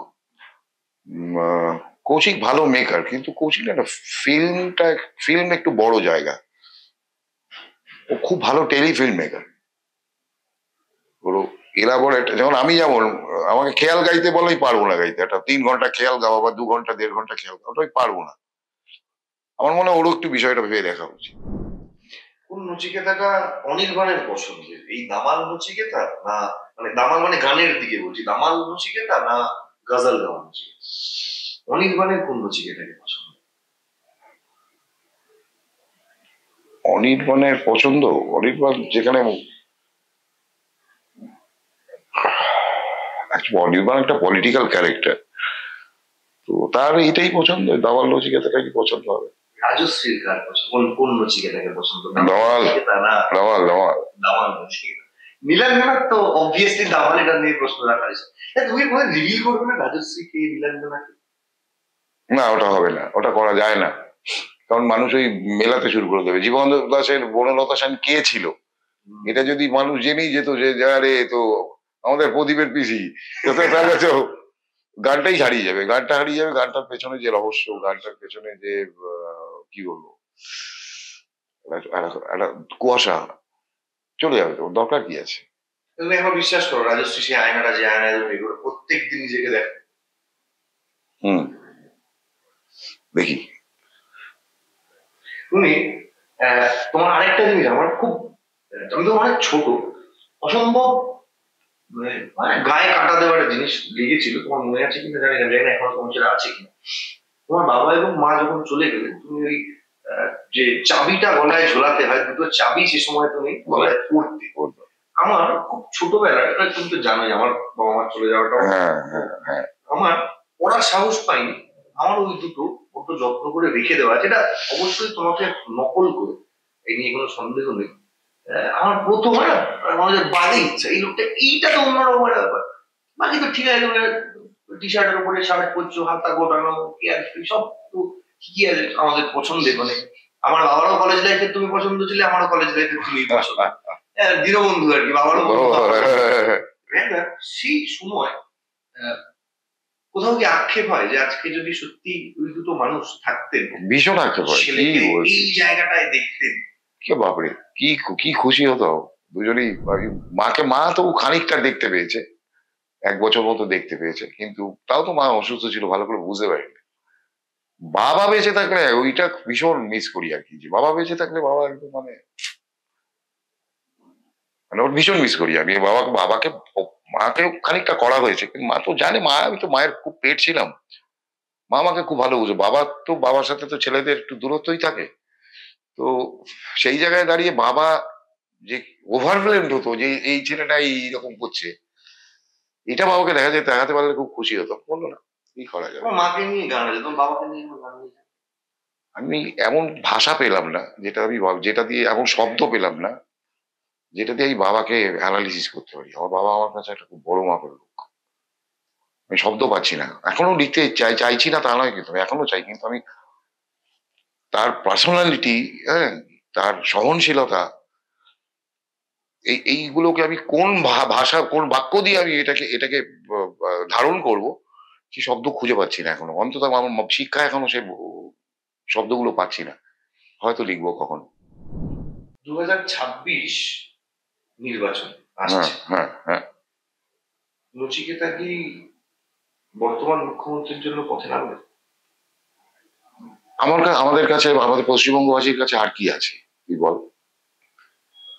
কৌশিক ভালো মেকার, কিন্তু কৌশিক একটা ফিল্ম একটু বড় জায়গা। ও খুব ভালো টেলিফিল্ম মেকার। ওর এলাবোরেট, যেমন আমি, যেমন আমাকে খেয়াল গাইতে বলেই পারবো না গাইতে। একটা 3 ঘন্টা খেয়াল গাওয়া বা 2 ঘন্টা 1.5 ঘন্টা খেয়াল গাওয়া, ওটাই পারবো না। আমার মনে হয় ওরও একটু বিষয়টা ভেবে দেখা উচিত। কোন নচিকেতাটা অনির্বাণের পছন্দের? এই দামাল নচিকেতা, না মানে দামাল মানে গানের দিকে বলছি, দামাল নচিকেতা না গজল গাওয়া নচিকেতা? অনির্বাণের কোন নচিকেতাকে পছন্দ? অনির্বাণের পছন্দ, অনির্বাণ যেখানে, অনির্বাণ একটা পলিটিক্যাল ক্যারেক্টার, তো তার এইটাই পছন্দ। দাওয়াল নচিকেতাটাই পছন্দ হবে। রাজশ্রীর কার পছন্দ? কোন নচিকেতাকে পছন্দ? দাওয়াল, দাওয়াল দাওয়াল দামাল নচিকেতা। নীলাঞ্জনার তো অবভিয়াসলি দামাল, এটা নিয়ে প্রশ্ন রাখা হয়েছে। তুমি কোনো রিভিল করবে না রাজশ্রী কে, নীলাঞ্জনাকে? না, ওটা হবে না, ওটা করা যায় না। কারণ মানুষ ওই মেলাতে শুরু করে দেবে জীবন দাসের বনলতা সেন কে ছিল, এটা যদি মানুষ জেনেই যেত যে আরে তো আমাদের প্রদীপের পিসি, তাহলে তো গানটাই হারিয়ে যাবে, গানটা হারিয়ে যাবে। গানটার পেছনে যে রহস্য, গানটার পেছনে যে কি বলবো, একটা কুয়াশা চলে যাবে। তো দরকার কি আছে? তুমি এখন বিশ্বাস করো রাজশ্রী সে আয়নাটা যে আয়নায় এগুলো প্রত্যেক দিন নিজেকে দেখো? দেখি। তুমি তোমার আরেকটা জিনিস আমার খুব, আমি তো অনেক ছোট, অসম্ভব মানে গায়ে কাটা দেওয়ার একটা জিনিস লেগেছিল। তোমার মনে আছে কিনা জানি না, এখনো তোমার সেটা আছে কিনা। তোমার বাবা এবং মা যখন চলে গেলে, তুমি ওই যে চাবিটা গলায় ঝোলাতে হয়, দুটো চাবি সে সময় তুমি গলায় পড়তে। আমার খুব ছোটবেলায়, এটা তুমি তো জানোই আমার বাবা মা চলে যাওয়াটা, আমার পড়ার সাহস পাইনি। আমার ওই দুটো বড্ড যত্ন করে রেখে দেওয়া, যেটা অবশ্যই তোমাকে নকল করে, এই নিয়ে কোনো সন্দেহ নেই। আমার প্রথম আমাদের বাদে ইচ্ছা, এই লোকটা এইটা তো অন্যরকম ব্যাপার। বাকি তো ঠিক আছে, টি শার্টের উপরে শার্ট পরছো, হাতা গোটানো, সব তো ঠিকই আছে আমাদের পছন্দের। মানে আমার বাবারও কলেজ লাইফে তুমি পছন্দ ছিলে, আমারও কলেজ লাইফে তুমি পছন্দ। দীনবন্ধু আর কি, বাবারও সেই সময় কোথাও কি আক্ষেপ হয় যে আজকে যদি সত্যি ওই দুটো মানুষ থাকতেন? ভীষণ আক্ষেপ হয়, এই জায়গাটায় দেখতেন, কে বাপরে, কি কি খুশি হতো দুজনেই। মাকে, মা তো খানিকটা দেখতে পেয়েছে, 1 বছর মতো দেখতে পেয়েছে, কিন্তু তাও তো মা অসুস্থ ছিল, ভালো করে বুঝতে পারিনি। বাবা বেঁচে থাকলে ওইটা ভীষণ মিস করি আর কি, যে বাবা বেঁচে থাকলে বাবা একদম মানে ওর ভীষণ মিস করি আমি। বাবাকে মাকে খানিকটা করা হয়েছে, কিন্তু মা তো জানে, আমি তো মায়ের খুব পেট ছিলাম। মা আমাকে খুব ভালো বুঝে। বাবার সাথে তো ছেলেদের একটু দূরত্বই থাকে। তো সেই জায়গায় দাঁড়িয়ে বাবা যে ওভারওয়েলড হতো যে এই ছেলেটা এইরকম করছে, এটা বাবাকে দেখাতে পারলে খুব খুশি হতো। বললো না কি করা যাবে। তোমার মাকে নিয়ে গান আছে, তোমার বাবাকে নিয়ে কোনো গান নেই? আমি এমন ভাষা পেলাম না যেটা দিয়ে এমন শব্দ পেলাম না যেটা দিয়ে আমি বাবাকে অ্যানালিসিস করতে পারি। আমার বাবা আমার কাছে একটা খুব বড় মাপের লোক। আমি শব্দ পাচ্ছি না, এখনো লিখতে চাইছি না তা নয়, কিন্তু আমি এখনো চাই, কিন্তু আমি তার পার্সোনালিটি, হ্যাঁ, তার সহনশীলতা, এইগুলোকে আমি কোন ভাষা কোন বাক্য দিয়ে আমি এটাকে ধারণ করব, সে শব্দ খুঁজে পাচ্ছি না এখনো। অন্তত আমার শিক্ষা এখনো সে শব্দগুলো পাচ্ছি না। হয়তো লিখবো কখন। 2026 নির্বাচন হ্যাঁ আসছে, হ্যাঁ হ্যাঁ। নচিকেতা কি বর্তমান মুখ্যমন্ত্রীর জন্য পথে নামবে? আমাদের কাছে, আমাদের পশ্চিমবঙ্গবাসীর কাছে আর কি আছে, কি বল?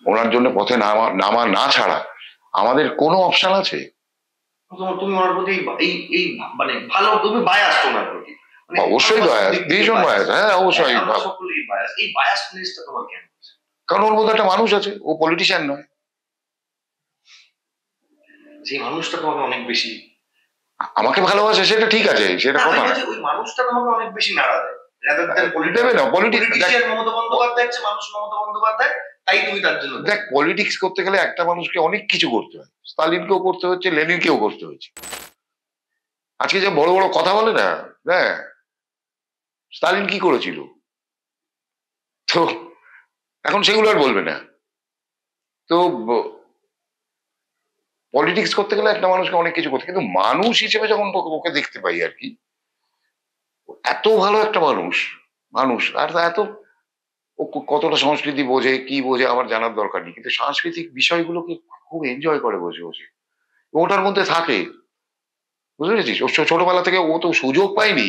ওনার জন্য পথে নামা না ছাড়া আমাদের কোনো অপশন আছে? তুমি ওনার প্রতি এই এই মানে ভালো, তুমি বায়াস ওনার প্রতি? অবশ্যই বায়াস, ভীষণ বায়াস। হ্যাঁ অবশ্যই। সকলেই বায়াস। এই বায়াস প্লেসটা তোমার কেন? কারণ ওর মধ্যে একটা মানুষ আছে, ও পলিটিশিয়ান নয়। যে মানুষটা তোমাকে অনেক বেশি আমাকে ভালোবাসে সেটা ঠিক আছে, সেটা কথা না। ওই মানুষটা তোমাকে অনেক বেশি নাড়া দেয়। দেবে না, পলিটিক্স মমতা বন্দ্যোপাধ্যায় হচ্ছে মানুষ, মমতা বন্দ্যোপাধ্যায়, তাই তুমি তার জন্য। দেখ, পলিটিক্স করতে গেলে একটা মানুষকে অনেক কিছু করতে হয়। স্টালিনকেও করতে হচ্ছে, লেনিনকেও করতে হয়েছে। আজকে যে বড় বড় কথা বলে না, হ্যাঁ, স্টালিন কি করেছিল? তো এখন সেগুলো আর বলবে না। তো পলিটিক্স করতে গেলে একটা মানুষকে অনেক কিছু করতে, কিন্তু মানুষ হিসেবে যখন ওকে দেখতে পাই আর কি, এত ভালো একটা মানুষ আর এত, ও কতটা সংস্কৃতি বোঝে কি বোঝে আমার জানার দরকার নেই, কিন্তু সাংস্কৃতিক বিষয়গুলোকে খুব এনজয় করে বসে বসে, ওটার মধ্যে থাকে। বুঝতে পেরেছিস? ও ছোটবেলা থেকে ও তো সুযোগ পায়নি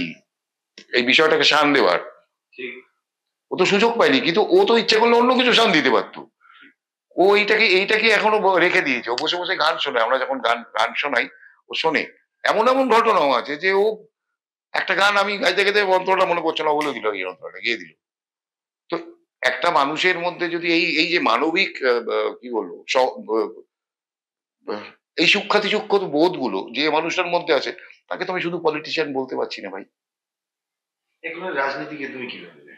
এই বিষয়টাকে শান দেওয়ার। ও তো সুযোগ পায়নি, কিন্তু ও তো ইচ্ছে করলে অন্য কিছু শান দিতে পারতো। ও এইটাকে এখনো রেখে দিয়েছে। ও বসে বসে গান শোনে, আমরা যখন গান শোনাই ও শোনে। এমন এমন ঘটনাও আছে যে ও একটা গান আমি গাইতে গাইতে অন্তরটা মনে পড়ছে না, বলে দিল এই অন্তরটা গিয়ে দিল। তো একটা মানুষের মধ্যে যদি এই যে মানবিক কি বলবো এই সূক্ষ্ম বোধ গুলো যে মানুষটার মধ্যে আছে, তাকে তো আমি শুধু পলিটিশিয়ান বলতে পারছি না ভাই। এগুলো রাজনীতিকে তুমি কি বলবে?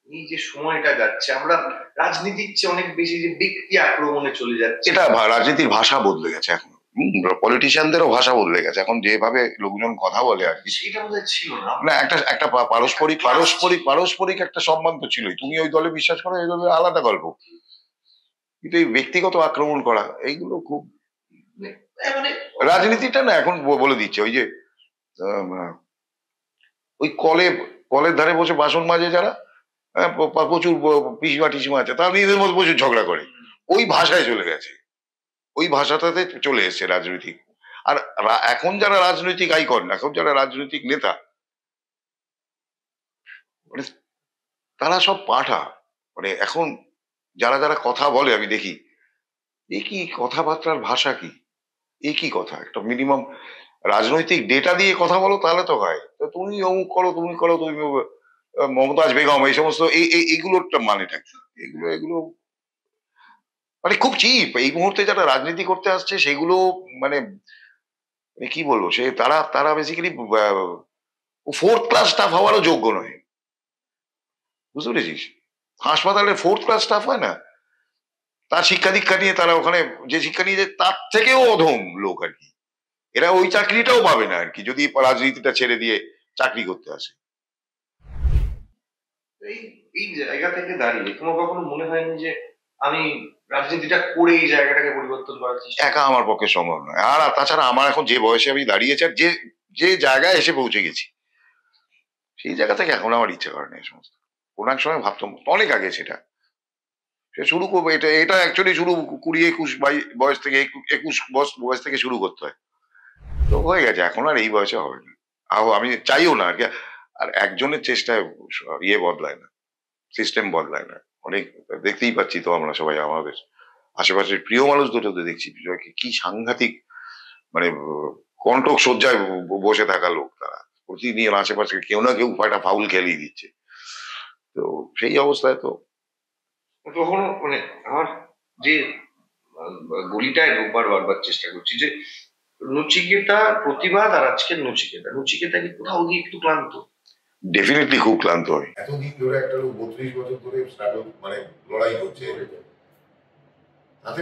এই যে সময়টা যাচ্ছে, আমরা রাজনীতির চেয়ে অনেক বেশি যে ব্যক্তি আক্রমণে চলে যাচ্ছে। এটা রাজনীতির ভাষা বদলে গেছে এখন। পলিটিশিয়ানদেরও ভাষা বদলে গেছে এখন, যেভাবে লোকজন কথা বলে আর কি। সেটা বোধহয় ছিল না। না, একটা পারস্পরিক একটা সম্মান তো ছিলই। তুমি ওই দলে বিশ্বাস করো, এই দলে আলাদা গল্প, কিন্তু এই ব্যক্তিগত আক্রমণ করা এইগুলো খুব মানে রাজনীতিটা না এখন বলে দিচ্ছে। ওই যে ওই কলের ধারে বসে বাসন মাজে যারা, প্রচুর পিসমা টিসমা আছে, তারা নিজেদের মধ্যে প্রচুর ঝগড়া করে, ওই ভাষায় চলে গেছে, ওই ভাষাটাতে চলে এসছে রাজনৈতিক। আর এখন যারা রাজনৈতিক আইকন, এখন যারা রাজনৈতিক নেতা, মানে তারা সব পাঠা। মানে এখন যারা যারা কথা বলে আমি দেখি, এ কি কথাবার্তার ভাষা, কি এ কি কথা? একটা মিনিমাম রাজনৈতিক ডেটা দিয়ে কথা বলো তাহলে তো হয়। তো তুমি অমুক করো, তুমি করো, তুমি মমতাজ বেগম, এই সমস্ত এইগুলোর মানেটা কি? এগুলো মানে খুব চিপ। এই মুহূর্তে যারা রাজনীতি করতে আসছে সেগুলো মানে কি বলবো, সে তারা বেসিক্যালি ফোর্থ ক্লাস স্টাফ হওয়ারও যোগ্য নয়। বুঝতে পেরেছিস? হাসপাতালে ফোর্থ ক্লাস স্টাফ হয় না, তার শিক্ষা দীক্ষা নিয়ে তারা ওখানে যে শিক্ষা নিয়ে যায় তার থেকেও অধম লোক আর কি। এরা ওই চাকরিটাও পাবে না আর কি যদি রাজনীতিটা ছেড়ে দিয়ে চাকরি করতে আসে। এই জায়গা থেকে দাঁড়িয়ে তোমার কখনো মনে হয়নি যে আমি রাজনীতিটা করে এই জায়গাটাকে পরিবর্তন করার চেষ্টা? একা আমার পক্ষে সম্ভব নয়। আর তাছাড়া আমার এখন যে বয়সে আমি দাঁড়িয়েছি আর যে জায়গায় এসে পৌঁছে গেছি, সেই জায়গা থেকে এখন আমার ইচ্ছে করে না এই সমস্ত। কোন এক সময় ভাবতাম, অনেক আগে সেটা, সে শুরু করবো। এটা অ্যাকচুয়ালি শুরু 20-21 বয়স থেকে, 21 বয়স থেকে শুরু করতে হয়। তো হয়ে গেছে, এখন আর এই বয়সে হবে না। আমি চাইও না আর কি। আর একজনের চেষ্টায় ইয়ে বদলায় না, সিস্টেম বদলায় না। অনেক দেখতেই পাচ্ছি তো আমরা সবাই, আমাদের আশেপাশের প্রিয় মানুষ দুটো তো দেখছি কি সাংঘাতিক, মানে কণ্টক শয্যায় বসে থাকা লোক তারা, প্রতিদিন আশেপাশে কেউ না কেউ একটা ফাউল খেলিয়ে দিচ্ছে। তো সেই অবস্থায় তো কখনো মানে আমার যে গলিটায় ঢোকবার বারবার চেষ্টা করছি যে নচিকেতা প্রতিবাদ আর আজকের নচিকেতা কি কোথাও গিয়ে একটু ক্লান্ত? ডেফিনেটলি খুব ক্লান্ত হয়। এতদিন ধরে একটা লোক 32 বছর ধরে মানে লড়াই করছে, তাতে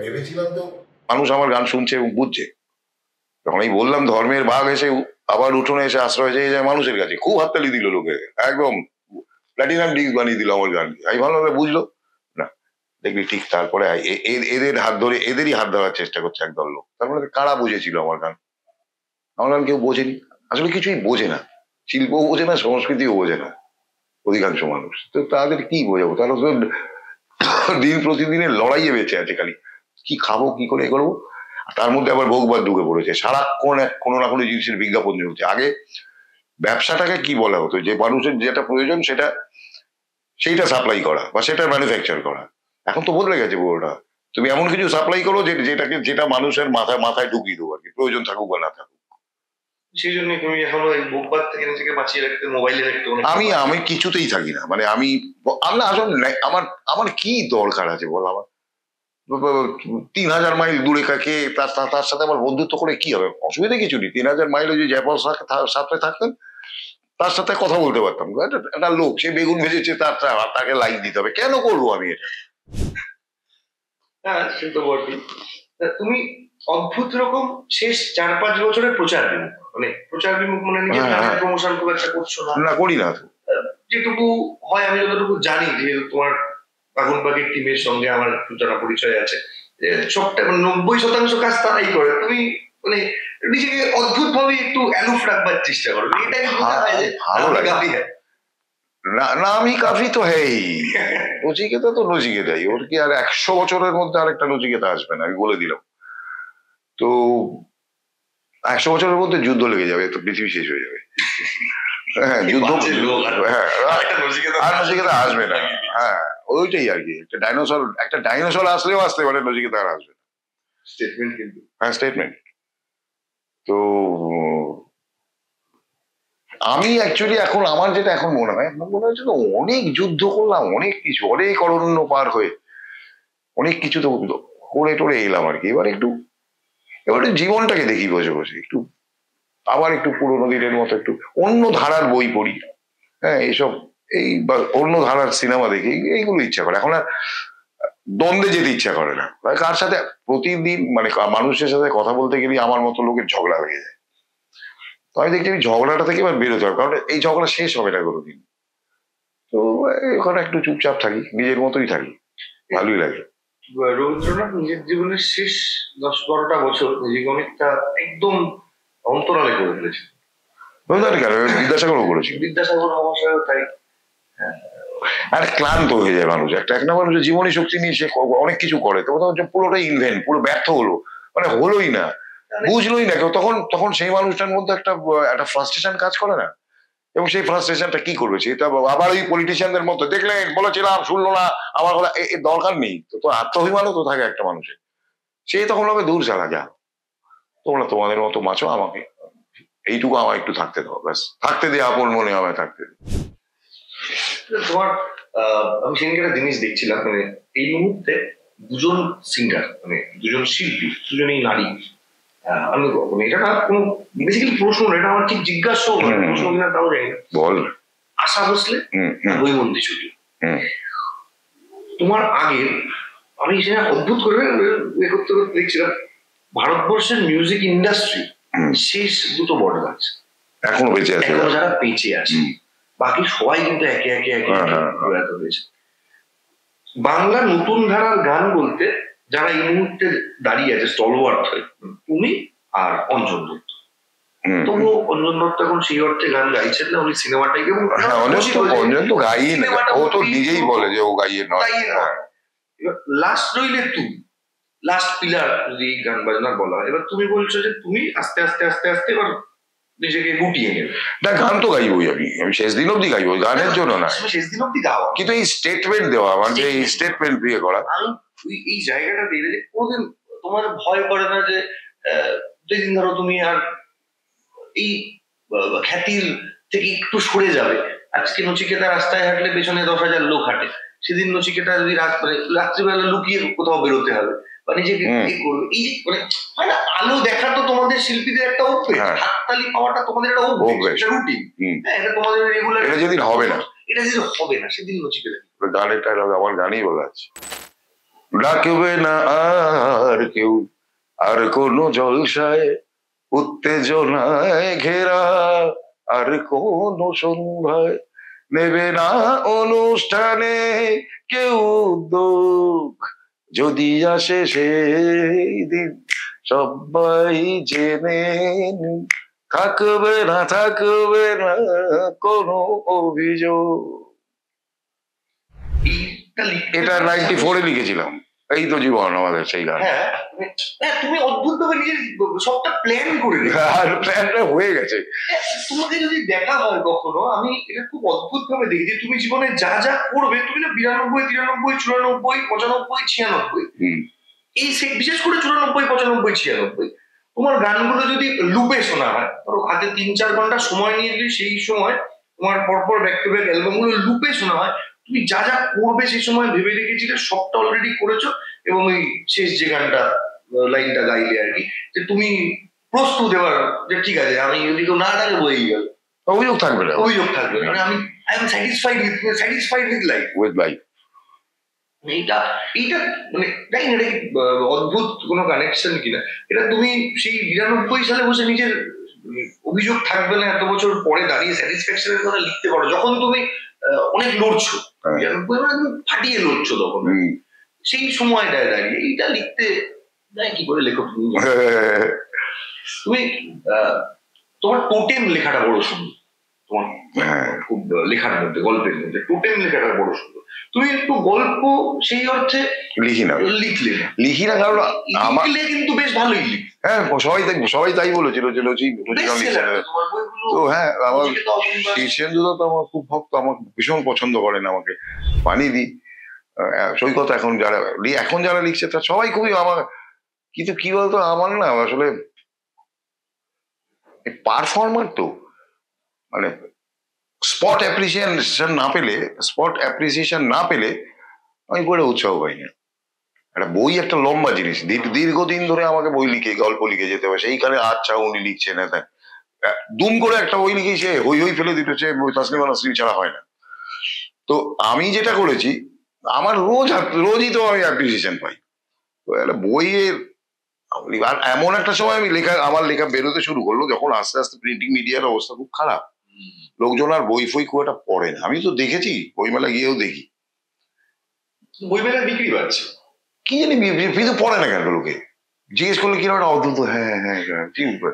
ভেবেছিলাম তো মানুষ আমার গান শুনছে এবং বুঝছে। যখন আমি বললাম ধর্মের ভাগ এসে আবার উঠোনে এসে আশ্রয় চেয়ে যায় মানুষের কাছে, খুব হাততালি দিল লোকে, একদম প্ল্যাটিনাম ডিস্ক বানিয়ে দিল আমার গানকে। আমি ভালোভাবে বুঝলো না, দেখবি ঠিক তারপরে এদের হাত ধরে এদেরই হাত ধরার চেষ্টা করছে একদল লোক। তারপরে কারা বুঝেছিল আমার গান? আমার গান কেউ বোঝেনি, আসলে কিছুই বোঝে না, শিল্পও বোঝে না, সংস্কৃতিও বোঝে না অধিকাংশ মানুষ। তো তাদের কি বোঝাবো? তারা তো দিন প্রতিদিনের লড়াইয়ে বেঁচে আছে, খালি কি খাবো, কি করে এ করবো। তার মধ্যে আবার ভোগবাদ ঢুকে পড়েছে, সারাক্ষণ কোনো না কোনো জিনিসের বিজ্ঞাপন চলছে। আগে ব্যবসাটাকে কি বলা হতো, যে মানুষের যেটা প্রয়োজন সেইটা সাপ্লাই করা বা সেটা ম্যানুফ্যাকচার করা। এখন তো বদলে গেছে পুরোটা। তুমি এমন কিছু সাপ্লাই করো যেটা মানুষের মাথায় ঢুকিয়ে দেবো আর কি, প্রয়োজন থাকুক বা না থাকুক। সেই জন্য তুমি এখনো এই ভোগবাদ থেকে নিজেকে বাঁচিয়ে রাখতে মোবাইলে রাখতে আমি কিছুতেই থাকি না, মানে আমি আসলে আমার কি দরকার আছে বল? আমার 3000 মাইল দূরে কাকে তার সাথে আমার বন্ধুত্ব করে কি হবে? অসুবিধা কিছু নেই। 3000 মাইলে যে জ্যাপার সাথে থাকতেন, তার সাথে কথা বলতে পারতাম। একটা লোক, সে বেগুন ভেজেছে, তাকে লাইক দিতে হবে, কেন করবো আমি এটা? হ্যাঁ, সে তো বটেই। তুমি অদ্ভুত রকম শেষ 4-5 বছরের প্রচার বিমুখ, মানে নিজের গানের প্রমোশন খুব একটা করছো না। করি না তো। যেটুকু হয়, আমি যতটুকু জানি, যেহেতু তোমার আগুন পাখির টিমের সঙ্গে আমার একটু জানা পরিচয় আছে, সবটা 90% কাজ তারাই করে। তুমি মানে নিজেকে অদ্ভুত ভাবে একটু অ্যালুফ রাখবার চেষ্টা করো, এটাকে ভালো লাগে। না আমি কাফি তো হেই, নচিকেতা তো নচিকেতাই, ওর কি আর 100 বছরের মধ্যে আরেকটা নচিকেতা আসবে না, আমি বলে দিলাম তো। 100 বছরের মধ্যে যুদ্ধ লেগে যাবে, তো পৃথিবী শেষ হয়ে যাবে। হ্যাঁ, যুদ্ধ, হ্যাঁ, আর নচিকেতা আসবে না। হ্যাঁ, ওইটাই আর কি। একটা ডাইনোসর আসলেও আসতে পারে, নচিকেতা আর আসবে না। স্টেটমেন্ট কিন্তু, হ্যাঁ, স্টেটমেন্ট। তো আমি অ্যাকচুয়ালি এখন আমার যেটা এখন মনে হয় অনেক যুদ্ধ করলাম, অনেক কিছু, অনেক অরণ্য পার হয়ে অনেক কিছু তো করে টোরে এলাম আর কি। এবারে জীবনটাকে দেখি বসে বসে, একটু আবার একটু পুরোনো দিনের মতো একটু অন্য ধারার বই পড়ি, হ্যাঁ, এইসব বা অন্য ধারার সিনেমা দেখি, এইগুলো ইচ্ছা করে। এখন আর দ্বন্দ্বে যেতে ইচ্ছা করে না। কার সাথে প্রতিদিন মানে মানুষের সাথে কথা বলতে গেলে আমার মতো লোকের ঝগড়া হয়ে যায়। তো আমি দেখছি আমি ঝগড়াটা থেকে এবার বেরোতে হবে, কারণ এই ঝগড়া শেষ হবে না কোনোদিন। তো ওখানে একটু চুপচাপ থাকি, নিজের মতোই থাকি, ভালোই লাগে। রবীন্দ্রনাথ নিজের জীবনের শেষ 10-12টা বছর নিজেকে অনেকটা একদম অন্তরালে করে ফেলেছে। বিদ্যাসাগরও করেছি, বিদ্যাসাগর মহাশয় তাই। আর ক্লান্ত হয়ে যায় মানুষ, একটা মানুষের জীবনী শক্তি নিয়ে সে অনেক কিছু করে, তো পুরোটাই ইনভেন্ট, পুরো ব্যর্থ হলো, মানে হলোই না, বুঝলোই না কেউ। তখন সেই মানুষটার মধ্যে একটা ফ্রাস্ট্রেশন কাজ করে না, এবং সেই ফ্রাস্ট্রেশনটা কি করবে? সেটা আবার ওই পলিটিশিয়ানদের মতো, দেখলেন বলেছিলাম শুনলো না, আমার কথা দরকার নেই তো আত্মাভিমানও তো থাকে একটা মানুষের। সে তখন হবে দূর চালা যা, তোমরা তোমাদের মতো মাছো, আমাকে এইটুকু আমার একটু থাকতে দাও, ব্যাস থাকতে দিয়ে আপন মনে আমায় থাকতে দিই। তোমার আমি সেদিনকে একটা জিনিস দেখছিলাম, মানে এই মুহূর্তে দুজন সিঙ্গার, মানে দুজন শিল্পী, দুজনেই নারী। আমি এটা না কোনো বেসিক্যালি প্রশ্ন, এটা আমার ঠিক জিজ্ঞাসা প্রশ্ন কিনা তাও জানি না। বল। আশা ভোসলে, বৈমন্তী ছুটি। তোমার আগে আমি সেটা অদ্ভুত করে করতে করতে দেখছিলাম, ভারতবর্ষের মিউজিক ইন্ডাস্ট্রি শেষ দুটো বড় গাছ এখনো বেঁচে আছে, যারা বেঁচে আছে, বাকি সবাই কিন্তু একে একে প্রয়াত হয়েছে। বাংলা নতুন ধারার গান বলতে যারা এই মুহূর্তে দাঁড়িয়ে আছে স্টলওয়ার্থ হয়ে, তুমি আর অঞ্জন দত্ত। তবুও অঞ্জন দত্ত এখন সেই অর্থে গান গাইছেন না, উনি সিনেমাটাই অঞ্জন তো গাইয়ে না, ও তো নিজেই বলে যে ও গাইয়ে নয়। লাস্ট রইলে তুমি, লাস্ট পিলার যদি এই গান বাজনার বলা হয়, এবার তুমি বলছো যে তুমি আস্তে আস্তে আস্তে আস্তে এবার নিজেকে গুটিয়ে নেবে। না, গান তো গাইবই, আমি শেষ দিন অব্দি গাইবো, গানের জন্য না, শেষ দিন অব্দি গাওয়া, কিন্তু এই স্টেটমেন্ট দেওয়া, মানে এই স্টেটমেন্ট দিয়ে করা। আমি এই জায়গাটা দিয়ে যে কোনোদিন তোমার ভয় করে না যে যেদিন ধরো তুমি আর এই খ্যাতির থেকে একটু সরে যাবে। আজকে নচিকেতা রাস্তায় হাঁটলে পেছনে 10,000 লোক হাঁটে, সেদিন নচিকেতা যদি রাত্রিবেলা লুকিয়ে কোথাও বেরোতে হবে বা নিজেকে করবে, এই যে মানে হয় না, আলো দেখা তো তোমাদের শিল্পীদের একটা অভ্যেস, হাততালি পাওয়াটা তোমাদের একটা অভ্যেস, রুটিন। হ্যাঁ, এটা তোমাদের রেগুলার। এটা যেদিন হবে না, সেদিন নচিকেতা গানের ডায়লগ আমার গানই বলা আছে, ডাকবে না আর কেউ, আর কোনো জলসায় উত্তেজনায় ঘেরা, আর কোনো সন্ধ্যায় নেবে না অনুষ্ঠানে কেউ উদ্যোগ, যদি আসে সেই দিন সবাই জেনে নিন, থাকবে না কোনো অভিযোগ। এটা 94-এ লিখেছিলাম, এই তো জীবন আমাদের সেই গান। তুমি অদ্ভুত ভাবে নিজের সবটা প্ল্যান করে প্ল্যানটা হয়ে গেছে। তোমাকে যদি দেখা হয় কখনো, আমি এটা খুব অদ্ভুত ভাবে দেখি যে তুমি জীবনে যা যা করবে, তুমি না 92, 93, 94, 95, 96, এই বিশেষ করে 94, 95, 96 তোমার গানগুলো যদি লুপে শোনা হয়, ধরো আগে 3-4 ঘন্টা সময় নিয়ে যদি সেই সময় তোমার পরপর ব্যাক টু ব্যাক অ্যালবামগুলো লুপে শোনা হয়, তুমি যা যা করবে সেই সময় ভেবে রেখেছিলে, সবটা অলরেডি করেছো। এবং ওই শেষ যে গানটা লাইনটা গাইলে আর কি, যে তুমি প্রস্তুত এবার যে ঠিক আছে, আমি যদি কেউ না ডাকে বই গেল, অভিযোগ থাকবে না, মানে আমি I am satisfied with life. এইটা মানে জানি না এটা অদ্ভুত কোনো কানেকশন কিনা, এটা তুমি সেই 92 সালে বসে নিজের অভিযোগ থাকবে না এত বছর পরে দাঁড়িয়ে স্যাটিসফ্যাকশনের কথা লিখতে পারো, যখন তুমি অনেক লড়ছো, 92 মানে তুমি ফাটিয়ে লড়ছো, তখন সেই সময়টায় দাঁড়িয়ে এইটা লিখতে কি করে লেখো তুমি? তুমি তোমার টোটেম লেখাটা বড় সুন্দর, তোমার খুব লেখার মধ্যে, গল্পের মধ্যে টোটেম লেখাটা বড় সুন্দর। তুমি একটু গল্প সেই অর্থে লিখি না, কারণ লিখলে কিন্তু বেশ ভালোই লিখ। হ্যাঁ, সবাই তাই বলেছিল যে তো হ্যাঁ, আমার শীর্ষেন্দু তো আমার খুব ভক্ত, আমার ভীষণ পছন্দ করেন আমাকে, বানিয়ে দিই সৈকত। এখন যারা লিখছে তারা সবাই খুবই আমার, কিন্তু কি বলতো, আমার না আসলে পারফর্মার তো, মানে স্পট অ্যাপ্রিসিয়েশন না পেলে আমি পড়ে উৎসাহ পাই না। একটা বই একটা লম্বা জিনিস, দীর্ঘদিন ধরে আমাকে বই লিখে গল্প লিখে যেতে হবে, সেইখানে আচ্ছা উনি লিখছে না, দুম করে একটা বই লিখে সে হই ফেলে দিতেছে, তাসলিমা নাসরিন ছাড়া হয় না। তো আমি যেটা করেছি, আমার রোজই তো আমি অ্যাপ্রিসিয়েশন পাই। তো একটা বইয়ের এমন একটা সময় আমার লেখা বেরোতে শুরু করলো যখন আস্তে আস্তে প্রিন্টিং মিডিয়ার অবস্থা খুব খারাপ, লোকজন আর বই ফই খুব একটা পড়ে না। আমি তো দেখেছি, বইমেলা গিয়েও দেখি বইমেলা বিক্রি বাড়ছে, কি জানি কিন্তু পড়ে না কেন লোকে, জিজ্ঞেস করলে কিরকম একটা অদ্ভুত। হ্যাঁ,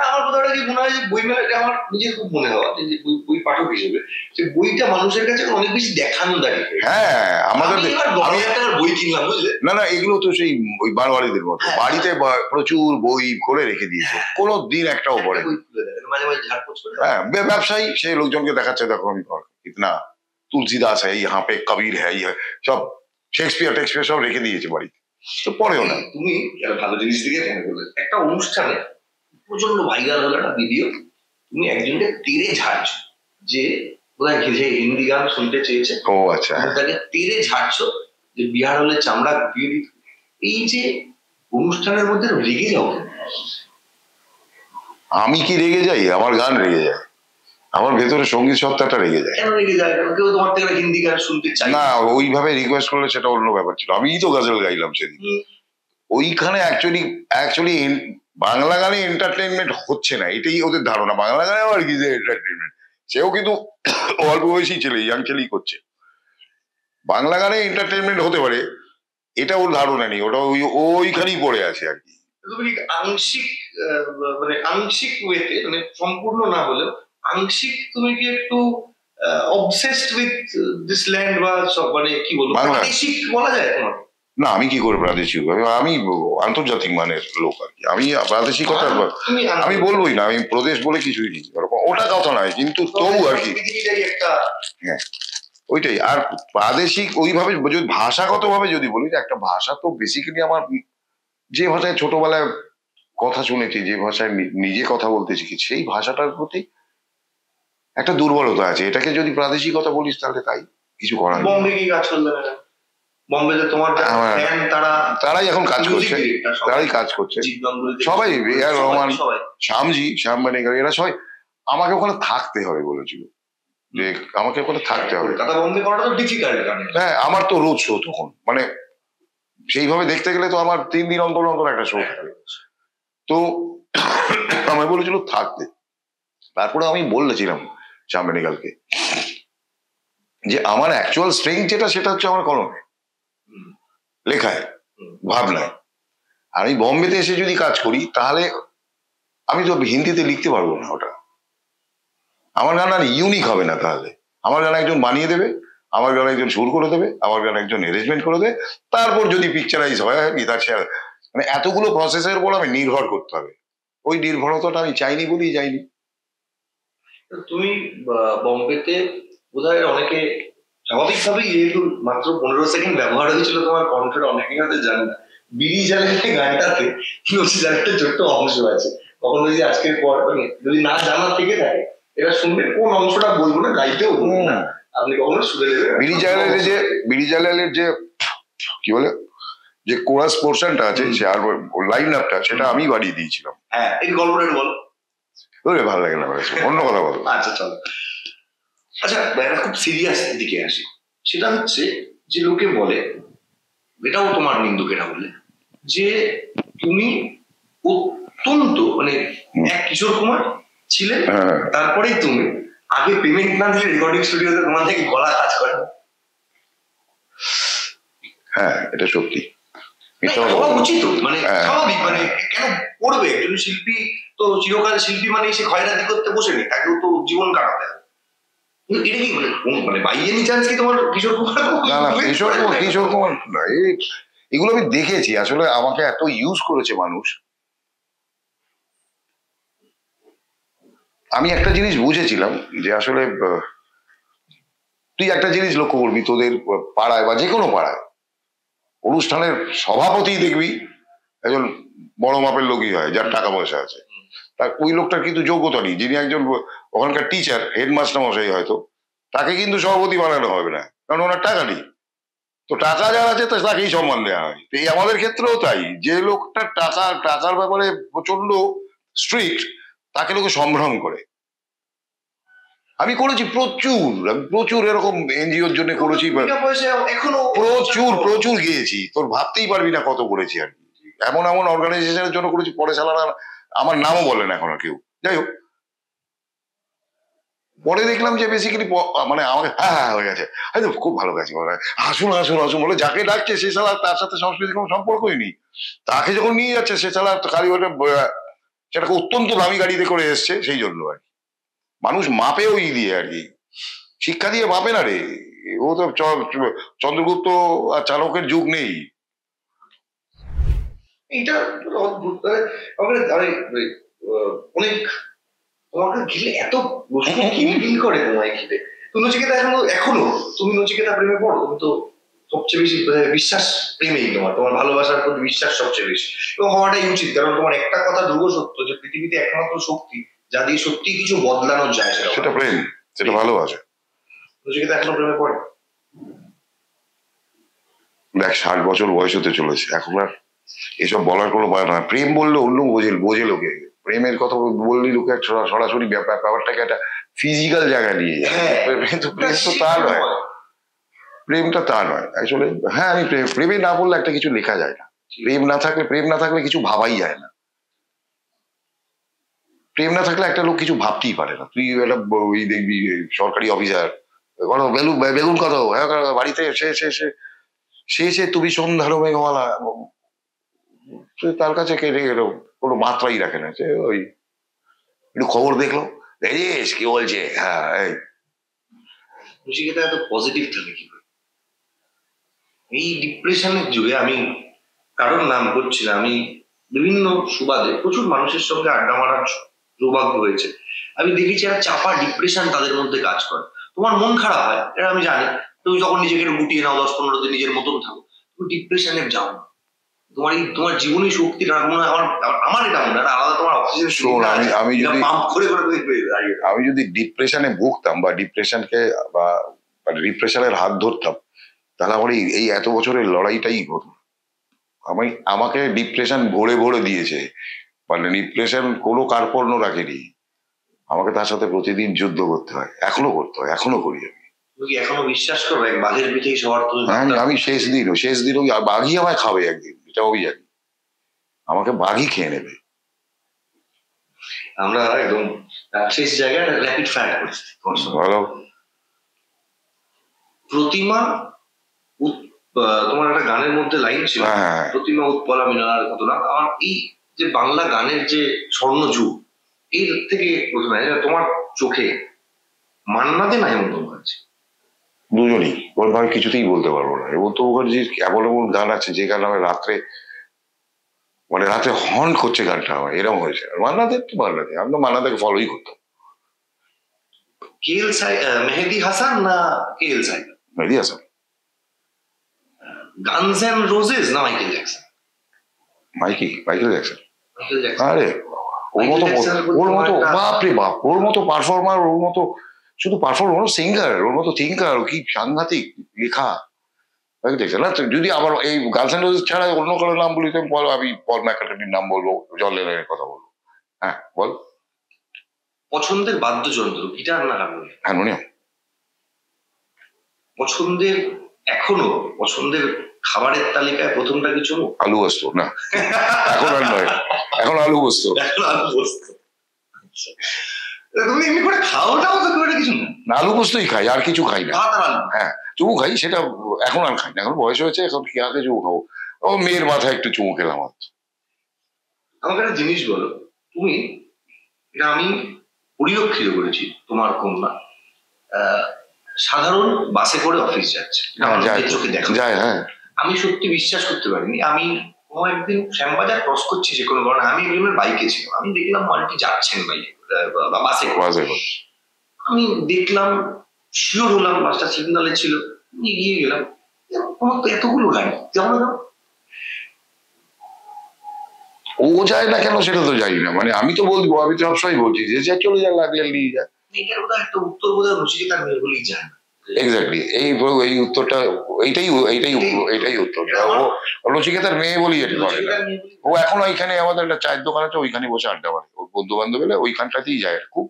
আমার কথাটা কি মনে হয় যে বইমেলাটা আমার নিজের খুব মনে হওয়া যে বই পাঠক হিসেবে যে বইটা মানুষের কাছে অনেক বেশি দেখানো দাঁড়িয়ে। হ্যাঁ, আমাদের বই কিনলাম, বুঝলে না এগুলো তো সেই ওই বারবাড়িদের মতো বাড়িতে প্রচুর বই করে রেখে দিয়েছে, কোনো দিন একটাও পড়ে। মাঝে মাঝে ঝাড়পোছ করে। হ্যাঁ, ব্যবসায়ী সে লোকজনকে দেখাচ্ছে, দেখো আমি কিতনা তুলসীদাস হ্যাঁ, ইহা পে কবির হ্যাঁ, সব শেক্সপিয়ার সব রেখে দিয়েছে বাড়িতে, তো পড়েও না। তুমি ভালো জিনিস দিকে মনে করলে, একটা অনুষ্ঠানে প্রচন্ড ভাইরাল হলো একটা ভিডিও, তুমি একজনকে তেড়ে ঝাড়ছো, যে বোধহয় হিন্দি গান শুনতে চেয়েছে, ও আচ্ছা, তাকে তেড়ে ঝাড়ছো যে বিহার হলে চামড়া গুটিয়ে দিত। এই যে অনুষ্ঠানের মধ্যে রেগে যাও, আমি কি রেগে যাই? আমার গান রেগে যায়, আমার ভেতরে সঙ্গীত সত্তাটা রেগে যায়। কেন রেগে যায়? কেউ তোমার থেকে হিন্দি গান শুনতে চায় না, ওইভাবে রিকোয়েস্ট করলে সেটা অন্য ব্যাপার ছিল। আমিই তো গজল গাইলাম সেদিন, ওইখানে অ্যাকচুয়ালি বাংলা গানে এন্টারটেনমেন্ট হচ্ছে না, এটাই ওদের ধারণা। বাংলা গানে আবার কি যে এন্টারটেনমেন্ট, সেও কিন্তু অল্প বয়সী ছেলে, ইয়াং ছেলেই করছে। বাংলা গানে এন্টারটেনমেন্ট হতে পারে এটা ওর ধারণা নেই, ওটা ওইখানেই পড়ে আছে আর কি। আংশিক মানে আংশিক ওয়েতে, মানে সম্পূর্ণ না হলেও আংশিক তুমি কি একটু অবসেসড উইথ দিস ল্যান্ড বা মানে কি বলবো, প্রাদেশিক বলা যায় তোমার? না, আমি কি করে প্রাদেশিক, আমি আন্তর্জাতিক মানের লোক আর কি। আমি প্রাদেশিকতা আমি বলবোই না, আমি প্রদেশ বলে কিছুই নেই, ওটা কথা নয়, কিন্তু তবু আর কি। হ্যাঁ, ওইটাই। আর প্রাদেশিক ওইভাবে যদি ভাষাগত ভাবে যদি বলি, একটা ভাষা তো বেসিক্যালি আমার যে ভাষায় ছোটবেলায় কথা শুনেছি, যে ভাষায় নিজে কথা বলতে শিখেছি, সেই ভাষাটার প্রতি একটা দুর্বলতা আছে, এটাকে যদি প্রাদেশিকতা বলিস তাহলে তাই, কিছু করার নেই। বম্বে কি কাজ করবে না? বম্বেতে তোমার ফ্যান তারাই এখন কাজ করছে, তারাই কাজ করছে সবাই, আর রহমান, শ্যাম বেনেগল, এরা সবাই আমাকে ওখানে থাকতে হবে বলেছিল, যে আমাকে ওখানে থাকতে হবে। হ্যাঁ, আমার তো রোজ শো তখন, মানে সেইভাবে দেখতে গেলে তো আমার 3 দিন অন্তর অন্তর একটা শো থাকে। তো আমায় বলেছিল থাকতে। তারপরে আমি বলেছিলাম শ্যাম বেনেগলকে যে আমার অ্যাকচুয়াল স্ট্রেংথ যেটা, সেটা হচ্ছে আমার কলমে, লেখায়, ভাবনায়। আর আমি বম্বেতে এসে যদি কাজ করি তাহলে আমি তো হিন্দিতে লিখতে পারবো না ওটা, আমার গান আর ইউনিক হবে না। তাহলে আমার গান একজন বানিয়ে দেবে, আমার গান একজন সুর করে দেবে, আমার গান একজন অ্যারেঞ্জমেন্ট করে দেবে, তারপর যদি পিকচারাইজ হয় গীতার শেয়ার, মানে এতগুলো প্রসেসের উপর আমি নির্ভর করতে হবে। ওই নির্ভরতাটা আমি চাইনি বলেই যাইনি। তুমি বম্বেতে বোধহয় অনেকে স্বাভাবিকভাবেই, যেহেতু মাত্র 15 সেকেন্ড ব্যবহার হয়েছিল তোমার কণ্ঠের, অনেকেই হয়তো জানে না বিড়ি জ্বালাতে গানটাতে নচি একটা ছোট্ট অংশ আছে। কখনো যদি আজকের পর যদি না জানা থেকে থাকে, এটা শুনবে কোন অংশটা বলবো না, গাইতেও বলবো না, আপনি কখনো শুনে নেবেন। বিড়ি জ্বালালের যে কি বলে যে কোরাস পোর্শনটা আছে, সে আর লাইন আপটা, সেটা আমি বাড়িয়ে দিয়েছিলাম। হ্যাঁ, এই গল্পটা একটু বলো। ভালো লাগে না, অন্য কথা বলো। আচ্ছা চলো। আচ্ছা, একটা খুব সিরিয়াস দিকে আসি। সেটা হচ্ছে যে লোকে বলে, এটাও তোমার নিন্দুকেরা বলে, যে তুমি অত্যন্ত মানে এক কিশোর কুমার ছিলেন, তারপরেই তুমি আগে পেমেন্ট না দিলে রেকর্ডিং স্টুডিওতে তোমার থেকে গলা কাজ করে। হ্যাঁ, এটা সত্যি, উচিত, মানে স্বাভাবিক, মানে কেন করবে একজন শিল্পী? তো চিরকাল শিল্পী মানে সে খয়রাতি করতে বসেনি, তাকেও তো জীবন কাটাতে হবে। এটা কি মানে বাই এনি চান্স কি তোমার কিশোর কুমার? না না, কিশোর কুমার না, এগুলো আমি দেখেছি। আসলে আমাকে এত ইউজ করেছে মানুষ। আমি একটা জিনিস বুঝেছিলাম যে আসলে তুই একটা জিনিস লক্ষ্য করবি, তোদের পাড়ায় বা যে কোনো পাড়ায় অনুষ্ঠানের সভাপতি দেখবি একজন বড় মাপের লোকই হয়, যার টাকা পয়সা আছে। তার ওই লোকটার কিন্তু যোগ্যতা নেই। যিনি একজন ওখানকার টিচার, হেডমাস্টার মশাই হয়তো, তাকে কিন্তু সভাপতি বানানো হবে না, কারণ ওনার টাকা নেই। তো টাকা যার আছে তাকেই সম্মান দেওয়া হয়। এই আমাদের ক্ষেত্রেও তাই, যে লোকটা টাকার ব্যাপারে প্রচন্ড স্ট্রিক্ট, তাকে লোকে সম্ভ্রম করে। আমি করেছি প্রচুর এরকম এনজিওর জন্য করেছি, প্রচুর গিয়েছি, তোর ভাবতেই পারবি না কত করেছি। আর এমন অর্গানাইজেশনের জন্য করেছি, পরে সালারা আমার নামও বলে না এখন আর কেউ। যাই হোক, পরে দেখলাম যে বেসিক্যালি মানে আমাকে হ্যাঁ হয়ে গেছে, হয়তো খুব ভালো গেছে, আসুন বলে যাকে ডাকছে সে সালা তার সাথে সংস্কৃতির কোনো সম্পর্কই নেই। তাকে যখন নিয়ে যাচ্ছে সে সালা কারিগরটা সেটাকে অত্যন্ত দামি গাড়িতে করে এসছে, সেই জন্য আর কি মানুষ মাপে ওই দিয়ে আর কি, শিক্ষা দিয়ে মাপে না রে। ও তো চন্দ্রগুপ্ত আর চালকের যুগ নেই। এটা অদ্ভুত, অনেক তোমাকে ঘিরে এত কিলবিল করে তোমায় ঘিরে। তুমি নচিকেতা এখনো তুমি নচিকেতা প্রেমে পড়ো? তুমি তো সবচেয়ে বেশি বিশ্বাস প্রেমেই, তোমার ভালোবাসার প্রতি বিশ্বাস সবচেয়ে বেশি, এবং হওয়াটাই উচিত। কারণ তোমার একটা কথা ধ্রুব সত্য, যে পৃথিবীতে একমাত্র শক্তি যা দিয়ে সত্যি কিছু বদলানো যায় সেটা প্রেম, সেটা ভালোবাসা। নচিকেতা এখনো প্রেমে পড়ে? দেখ, 60 বছর বয়স হতে চলেছে, এখন আর এসব বলার কোনো ব্যাপার না। প্রেম বললে অন্য বোঝে লোকে। প্রেমের কথা বললে লোকে সরাসরি ব্যাপারটাকে একটা ফিজিক্যাল জায়গায় নিয়ে যায়। কিন্তু প্রেম তো তা নয়, প্রেমটা তা নয় আসলে। হ্যাঁ, আমি প্রেমে না বললে একটা কিছু লেখা যায় না। প্রেম না থাকলে কিছু ভাবাই যায় না। প্রেম না থাকলে একটা লোক কিছু ভাবতেই পারে না। তুই একটা ওই দেখবি সরকারি অফিসার, বেগুন কত বাড়িতে সে তুমি সন্ধ্যার মেঘমালা, তার কাছে কোনো মাত্রাই রাখে না। সে ওই একটু খবর দেখলো, দেখিস কি বলছে। হ্যাঁ, এত পজিটিভ থাকে কি এই ডিপ্রেশনের যুগে? আমি কারোর নাম করছি না, আমি বিভিন্ন সুবাদে প্রচুর মানুষের সঙ্গে আড্ডা মারার সৌভাগ্য হয়েছে। আমি দেখেছি একটা চাপা ডিপ্রেশন তাদের মধ্যে কাজ করে। তোমার মন খারাপ হয়, এটা আমি জানি। তুমি যখন নিজেকে গুটিয়ে নাও 10-15 দিন নিজের মতন থাকো, তুমি ডিপ্রেশনে যাও না। তোমার জীবনী শক্তিটা মনে হয় আমার এটা মনে হয় আলাদা, তোমার অক্সিজেন আমি যদি ডিপ্রেশনে ভুগতাম বা ডিপ্রেশনকে বা ডিপ্রেশনের হাত ধরতাম, তাহলে আমার এই এত বছরের লড়াইটাই হতো। আমাকে ডিপ্রেশন ভরে ভরে দিয়েছে, মানে ডিপ্রেশন কোনো কার্পণ্য রাখেনি। আমাকে তার সাথে প্রতিদিন যুদ্ধ করতে হয়, এখনো করতে হয়, এখনো করি আমি। এখনো বিশ্বাস করো বাঘের পিঠেই সবার? আমি শেষ দিন বাঘই আমায় খাবে একদিন, এটা ওই জানি, আমাকে বাঘই খেয়ে নেবে। আমরা একদম শেষ জায়গায় র্যাপিড ফায়ার করছি। ভালো প্রতিমা, তোমার একটা গানের মধ্যে লাইন ছিল, প্রতিমা উৎপলা মিলনার ঘটনা। আমার এই যে বাংলা গানের যে স্বর্ণযুগ, এই থেকে প্রথমে তোমার চোখে মান্না দে না হেমন্ত মুখার্জি? দুজনই। ওর ভাই কিছুতেই বলতে পারবো না। হেমন্ত মুখার্জির এমন এমন গান আছে যে গান আমার রাত্রে হর্ন করছে গানটা, আমার এরকম হয়েছে। মান্নাদের তো মান্নাদে, আমি তো মান্নাদেরকে ফলোই করতাম। মেহেদি হাসান না K L Saeed? Mehedi Hasan. Guns and Roses না মাইকেল জ্যাকসন? Michael Jackson. আরে ওর মতো বাপরে বাপ, ওর মতো পারফর্মার, ওর মতো শুধু পারফর্মার, ওর সিঙ্গার, ওর মতো থিঙ্কার, কি সাংঘাতিক লেখা। না যদি আবার এই গার্লস এন্ড রোজেস ছাড়া অন্য কারো নাম বলি, আমি পল ম্যাকার্টনির নাম বলবো, জন লেননের কথা বলবো। হ্যাঁ বল। পছন্দের বাদ্যযন্ত্র গিটার না হারমোনিয়াম? হারমোনিয়াম। এখনো পছন্দের খাবারের তালিকায় প্রথমটা কিছু? আলু পোস্ত। না এখন আর নয়, এখন আলু পোস্ত। তুমি এমনি করে খাওয়াটাও তো করে কিছু না, আলু পোস্তই খাই, আর কিছু খাই না। হ্যাঁ চুমু খাই, সেটা এখন আর খাই না, এখন বয়স হয়েছে, এখন কি আগে চুমু খাবো? ও মেয়ের মাথায় একটু চুমু খেলাম। আমাকে একটা জিনিস বলো, তুমি, এটা আমি পরিলক্ষিত করেছি, তোমার কন্যা সাধারণ বাসে করে অফিস যাচ্ছে, চোখে দেখা যায়। হ্যাঁ, আমি সত্যি বিশ্বাস করতে পারিনি। আমি একদিন শ্যামবাজার ক্রস করছি যে কোনো কারণে, আমি একজনের বাইকে ছিলাম, আমি দেখলাম মালটি যাচ্ছেন বাইকে বাসে। আমি দেখলাম, শিওর হলাম বাসটা সিগনালে ছিল, এগিয়ে গেলাম, তোমার তো এতগুলো গাড়ি, কেমন? ও যায় না কেন সেটা তো জানি না, মানে আমি তো বলবো, আমি তো সবসময় বলছি যে চলে যায়, লাগলে নিয়ে যায়। এটার বোধহয় একটা উত্তর বোধহয় নচিকেতার মেয়ে বলেই যায় না। এক্স্যাক্টলি, এই উত্তরটা, এইটাই উত্তরটা। ও নচিকেতার মেয়ে বলি এটা করে না। ও এখন ওইখানে আমাদের একটা চায়ের দোকান আছে, ওইখানে বসে আড্ডা মারে, ওর বন্ধু বান্ধব এলে ওইখানটাতেই যায়, খুব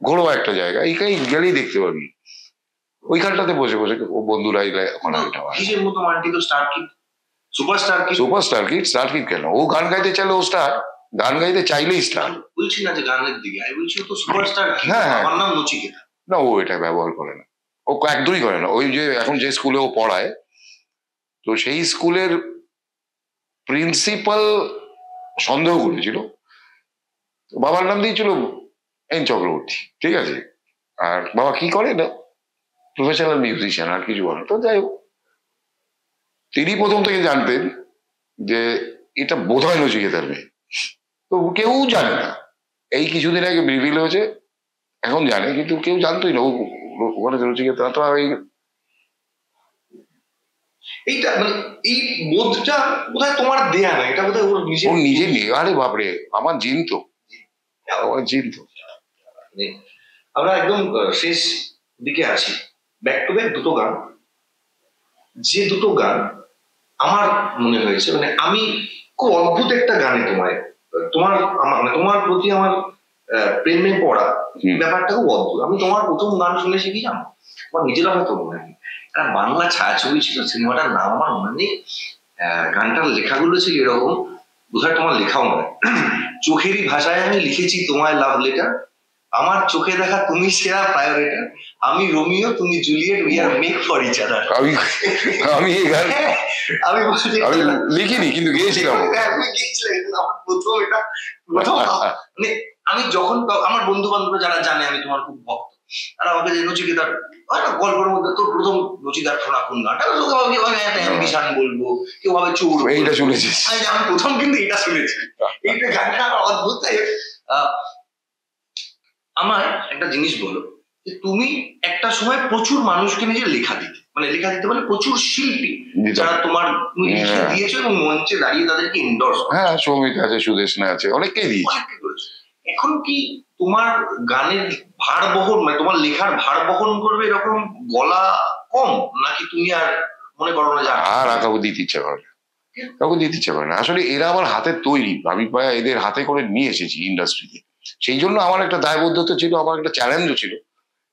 ঘোরোয়া একটা জায়গা, এইখানে গেলেই দেখতে পাবি, ওইখানটাতে বসে বসে ও বন্ধুরা ওখানে আড্ডা মারে। কিসের মতো মাল্টি তো স্টার কিড, সুপারস্টার কিড কেন? ও গান গাইতে চাইলে ও স্টার, গান গাইতে চাইলেই স্টার। বলছি না যে গানের দিকে, আমি বলছি তো সুপারস্টার। হ্যাঁ, আমার নাম নচিকেতা। না, ও এটা ব্যবহার করে না, ও একদমই করে না। ওই যে এখন যে স্কুলে ও পড়ায়, তো সেই স্কুলের প্রিন্সিপাল সন্দেহ করেছিল, বাবার নাম দিয়েছিল এন চক্রবর্তী, ঠিক আছে? আর বাবা কি করে না, প্রফেশনাল মিউজিশিয়ান, আর কিছু বলে। তো যাই হোক, তিনি প্রথম থেকে জানতেন যে এটা বোধ হয় নচিকেতার মেয়ে, তো কেউ জানে না। এই কিছুদিন আগে রিভিল হয়েছে, এখন জানে, কিন্তু কেউ জানতোই না ওখানে নচিকেতা। তো এইটা মানে এই বোধটা বোধহয় তোমার দেয়া না, এটা বোধহয় ওর নিজে নিয়ে। আরে বাপরে, আমার জিন তো, আমরা একদম শেষ দিকে আছি। ব্যাক টু ব্যাক দুটো গান, যে দুটো গান আমার মনে হয়েছে, মানে আমি খুব অদ্ভুত একটা গানে তোমার প্রতি আমার প্রেমে পড়া ব্যাপারটা খুব অদ্ভুত। আমি তোমার প্রথম গান শুনে শিখি জানো, আমার নিজেরা হয়তো মনে নেই, একটা বাংলা ছায়াছবি ছিল, সিনেমাটার নাম আমার মনে নেই, গানটার লেখাগুলো ছিল এরকম, বোধহয় তোমার লেখাও নয়, চোখেরই ভাষায় আমি লিখেছি তোমায় লাভ লেটার, আমার চোখে দেখা তুমি সেরা প্রায়োরিটার, আমি রোমিও তুমি Juliet, we are make for each other. আমি এই গান আমি লিখিনি, কিন্তু গেয়েছিলাম। প্রথম এটা মানে আমি যখন আমার বন্ধু বান্ধব যারা জানে আমি তোমার খুব ভক্ত, তারা আমাকে যে নচিকেতার গল্পের মধ্যে তোর প্রথম নচিকেতার শোনা কোন গানটা, অ্যাম্বিশন বলবো, কেউ ভাবে চোর, এইটা শুনেছিস? আমি প্রথম কিন্তু এটা শুনেছি, এইটা গানটা আমার অদ্ভুত। আমার একটা জিনিস বলো, যে তুমি একটা সময় প্রচুর মানুষকে নিজে লেখা দিতে, মানে লেখা দিতে মানে প্রচুর শিল্পী যারা তোমার তুমি লিখে দিয়েছো এবং মঞ্চে দাঁড়িয়ে তাদেরকে এন্ডোর্স হ্যাঁ, সৌমিত আছে, সুদেশনা আছে, অনেককেই দিয়েছি। এখন কি তোমার গানের ভার বহন, মানে তোমার লেখার ভার বহন করবে এরকম গলা কম, নাকি তুমি আর মনে করো না যে আর কাউকে দিতে ইচ্ছা করে না, কাউকে দিতে ইচ্ছা করে না। আসলে এরা আমার হাতে তৈরি, আমি প্রায় এদের হাতে করে নিয়ে এসেছি ইন্ডাস্ট্রিতে। সেই জন্য আমার একটা দায়বদ্ধতা ছিল, আমার একটা চ্যালেঞ্জও ছিল,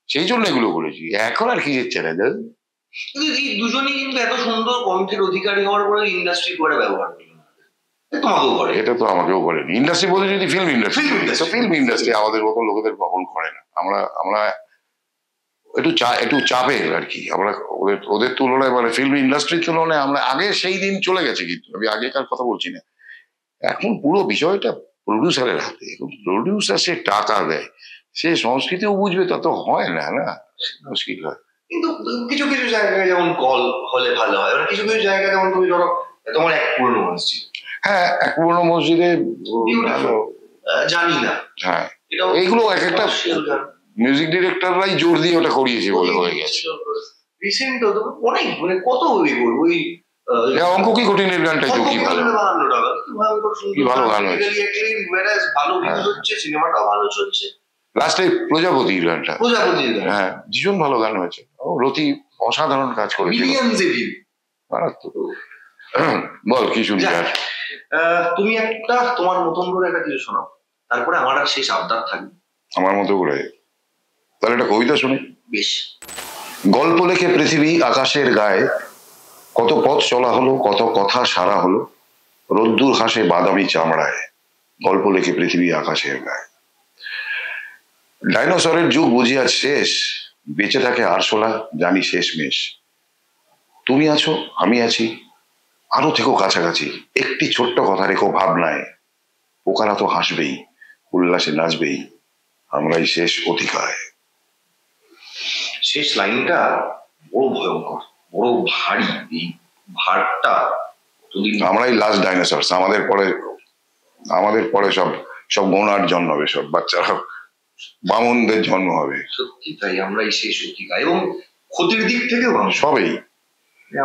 সেই জন্য এগুলো করেছি। এখন আর কি চ্যালেঞ্জ? কিন্তু এই দুজনেই কিন্তু এত সুন্দর কণ্ঠের অধিকারী হওয়ার পরে ইন্ডাস্ট্রি করে ব্যবহার করে, তোমাকেও করে। এটা তো আমাকেও করেনি ইন্ডাস্ট্রি বলতে, যদি ফিল্ম ইন্ডাস্ট্রি, ফিল্ম ইন্ডাস্ট্রি আমাদের মতো লোকেদের কখন করে না। আমরা একটু চাপের আর কি, আমরা ওদের তুলনায়, মানে ফিল্ম ইন্ডাস্ট্রির তুলনায় আমরা আগে, সেই দিন চলে গেছে, কিন্তু আমি আগেকার কথা বলছি না। এখন পুরো বিষয়টা প্রডিউসারের হাতে। এখন প্রডিউসার সে টাকা দেয়, সে সংস্কৃতিও বুঝবে, তা তো হয় না, না মুশকিল হয়। কিন্তু কিছু কিছু জায়গায় যেমন কল হলে ভালো হয়, কিছু কিছু জায়গায় যেমন তুমি ধরো তোমার এক পুরনো মসজিদ, হ্যাঁ, এক পুরনো মসজিদে জানি না, হ্যাঁ, এইগুলো এক একটা মিউজিক ডিরেক্টররাই জোর দিয়ে ওটা করিয়েছে বলে হয়ে গেছে। রিসেন্ট অনেক, মানে কত ওই অঙ্ক কি কঠিনের গানটাই তো কি ভালো, কি ভালো গান হয়েছে, ভালো ভিউজ হচ্ছে, সিনেমাটাও ভালো চলছে। লাস্টে প্রজাপতির গানটা, হ্যাঁ, ভীষণ ভালো গান হয়েছে। রতি অসাধারণ কাজ করেছে। বল কি শুনছি আর? তুমি একটা তোমার মতন করে একটা কিছু শোনাও, তারপরে আমার আর শেষ আবদার থাকবে। আমার মতো করে? তাহলে একটা কবিতা শুনি। বেশ। গল্প লেখে পৃথিবী আকাশের গায়ে, কত পথ চলা হলো, কত কথা সারা হলো, রোদ্দুর হাসে বাদামি চামড়ায়। গল্প লেখে পৃথিবী আকাশের গায়ে। ডাইনোসরের যুগ বুঝি আজ শেষ, বেঁচে থাকে আরশোলা, জানি শেষ মেশ। তুমি আছো, আমি আছি, আরো থেকো কাছাকাছি, একটি ছোট্ট কথা রেখো ভাবনায়। পোকারা তো হাসবেই, উল্লাসে নাচবেই, আমরাই শেষ অতিকায়। শেষ লাইনটা বড় ভয়ঙ্কর, বড় ভারী। এই ভারটা যদি আমরাই লাস্ট ডাইনোসর, আমাদের পরে সব গোনার জন্ম হবে, সব বাচ্চারা বামনদের জন্ম হবে। সত্যি তাই, আমরাই শেষ অতিকায়, এবং ক্ষতির দিক থেকেও সবেই।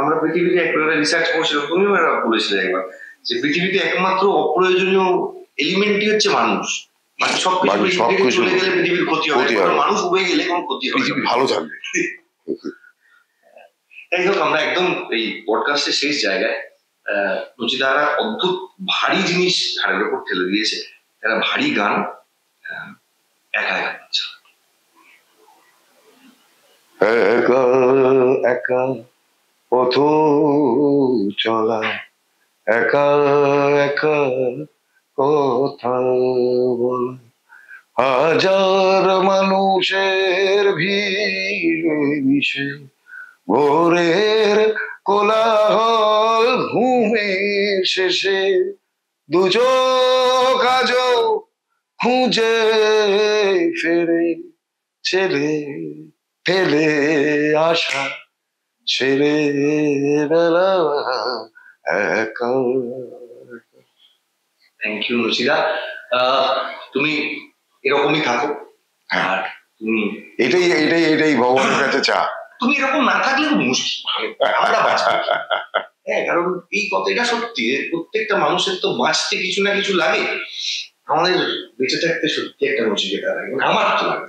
আমরা পৃথিবীতে একটা রিসার্চ করছিলাম, তুমিও বলেছিলে একবার, যে পৃথিবীতে একমাত্র অপ্রয়োজনীয় এলিমেন্টই হচ্ছে মানুষ। মানে সবকিছু চলে গেলে পৃথিবীর ক্ষতি হবে, মানুষ উবে গেলে কোনো ক্ষতি হবে, পৃথিবী ভালো থাকবে। যাই হোক, আমরা একদম এই পডকাস্টের শেষ জায়গায়। রচিতারা অদ্ভুত ভারী জিনিস ঘাড়ের উপর ঠেলে দিয়েছে, একটা ভারী গান একা একা। একা একা পথ চলা, একা একা কথা বলা, হাজার মানুষের ভিড়ে মিশে, ভোরের কোলাহল ঘুমের শেষে, দুচোখ আজো খুঁজে ফেরে, ছেলে ফেলে আসা ছেলে বেলা একা। থ্যাংক ইউ রচিতা, তুমি এরকমই থাকো। আর তুমি এটাই ভগবানের কাছে চা। তুমি এরকম না থাকলে তো মুশকিল, আমরা বাঁচবো। হ্যাঁ, কারণ এই কথাটা সত্যি, প্রত্যেকটা মানুষের তো বাঁচতে কিছু না কিছু লাগে। আমাদের বেঁচে থাকতে সত্যি একটা নচিকেতা লাগে, আমার তো লাগে।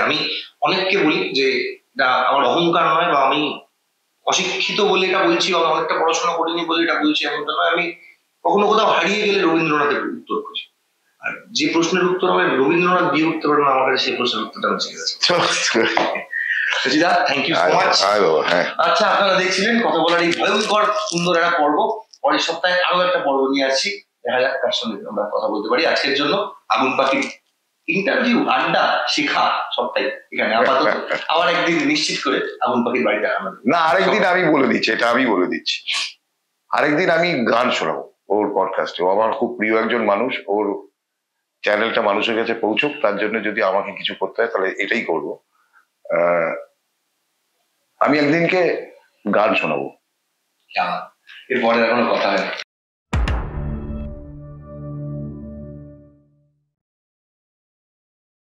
আমি অনেককে বলি যে এটা আমার অহংকার নয়, বা আমি অশিক্ষিত বলে এটা বলছি, বা অনেকটা পড়াশোনা করিনি বলে এটা বলছি, এমনটা নয়। আমি কখনো কোথাও হারিয়ে গেলে রবীন্দ্রনাথের উত্তর খুঁজি, আর যে প্রশ্নের উত্তর আমি রবীন্দ্রনাথ দিয়ে উঠতে পারে না, আমার কাছে সেই প্রশ্নের উত্তরটা হচ্ছে গেছে। Thank you so much. আচ্ছা, আপনারা দেখছিলেন কথা বলার এই ভয়ঙ্কর সুন্দর একটা পর্ব। পরের সপ্তাহে আরো একটা পর্ব নিয়ে আসছি, দেখা যাক কার সঙ্গে আমরা কথা বলতে পারি। আজকের জন্য আগুন পাখির ইন্টারভিউ, আড্ডা, শেখা সবটাই এখানে। আপাতত আবার একদিন নিশ্চিত করে আগুন পাখির বাড়িতে না, আরেকদিন আমি বলে দিচ্ছি, এটা আমি বলে দিচ্ছি, আরেকদিন আমি গান শোনাবো ওর পডকাস্টে। ও আমার খুব প্রিয় একজন মানুষ, ওর চ্যানেলটা মানুষের কাছে পৌঁছুক, তার জন্য যদি আমাকে কিছু করতে হয় তাহলে এটাই করবো। আমি একদিনকে গান শোনাবো। এরপরে এখনো কথা হয়।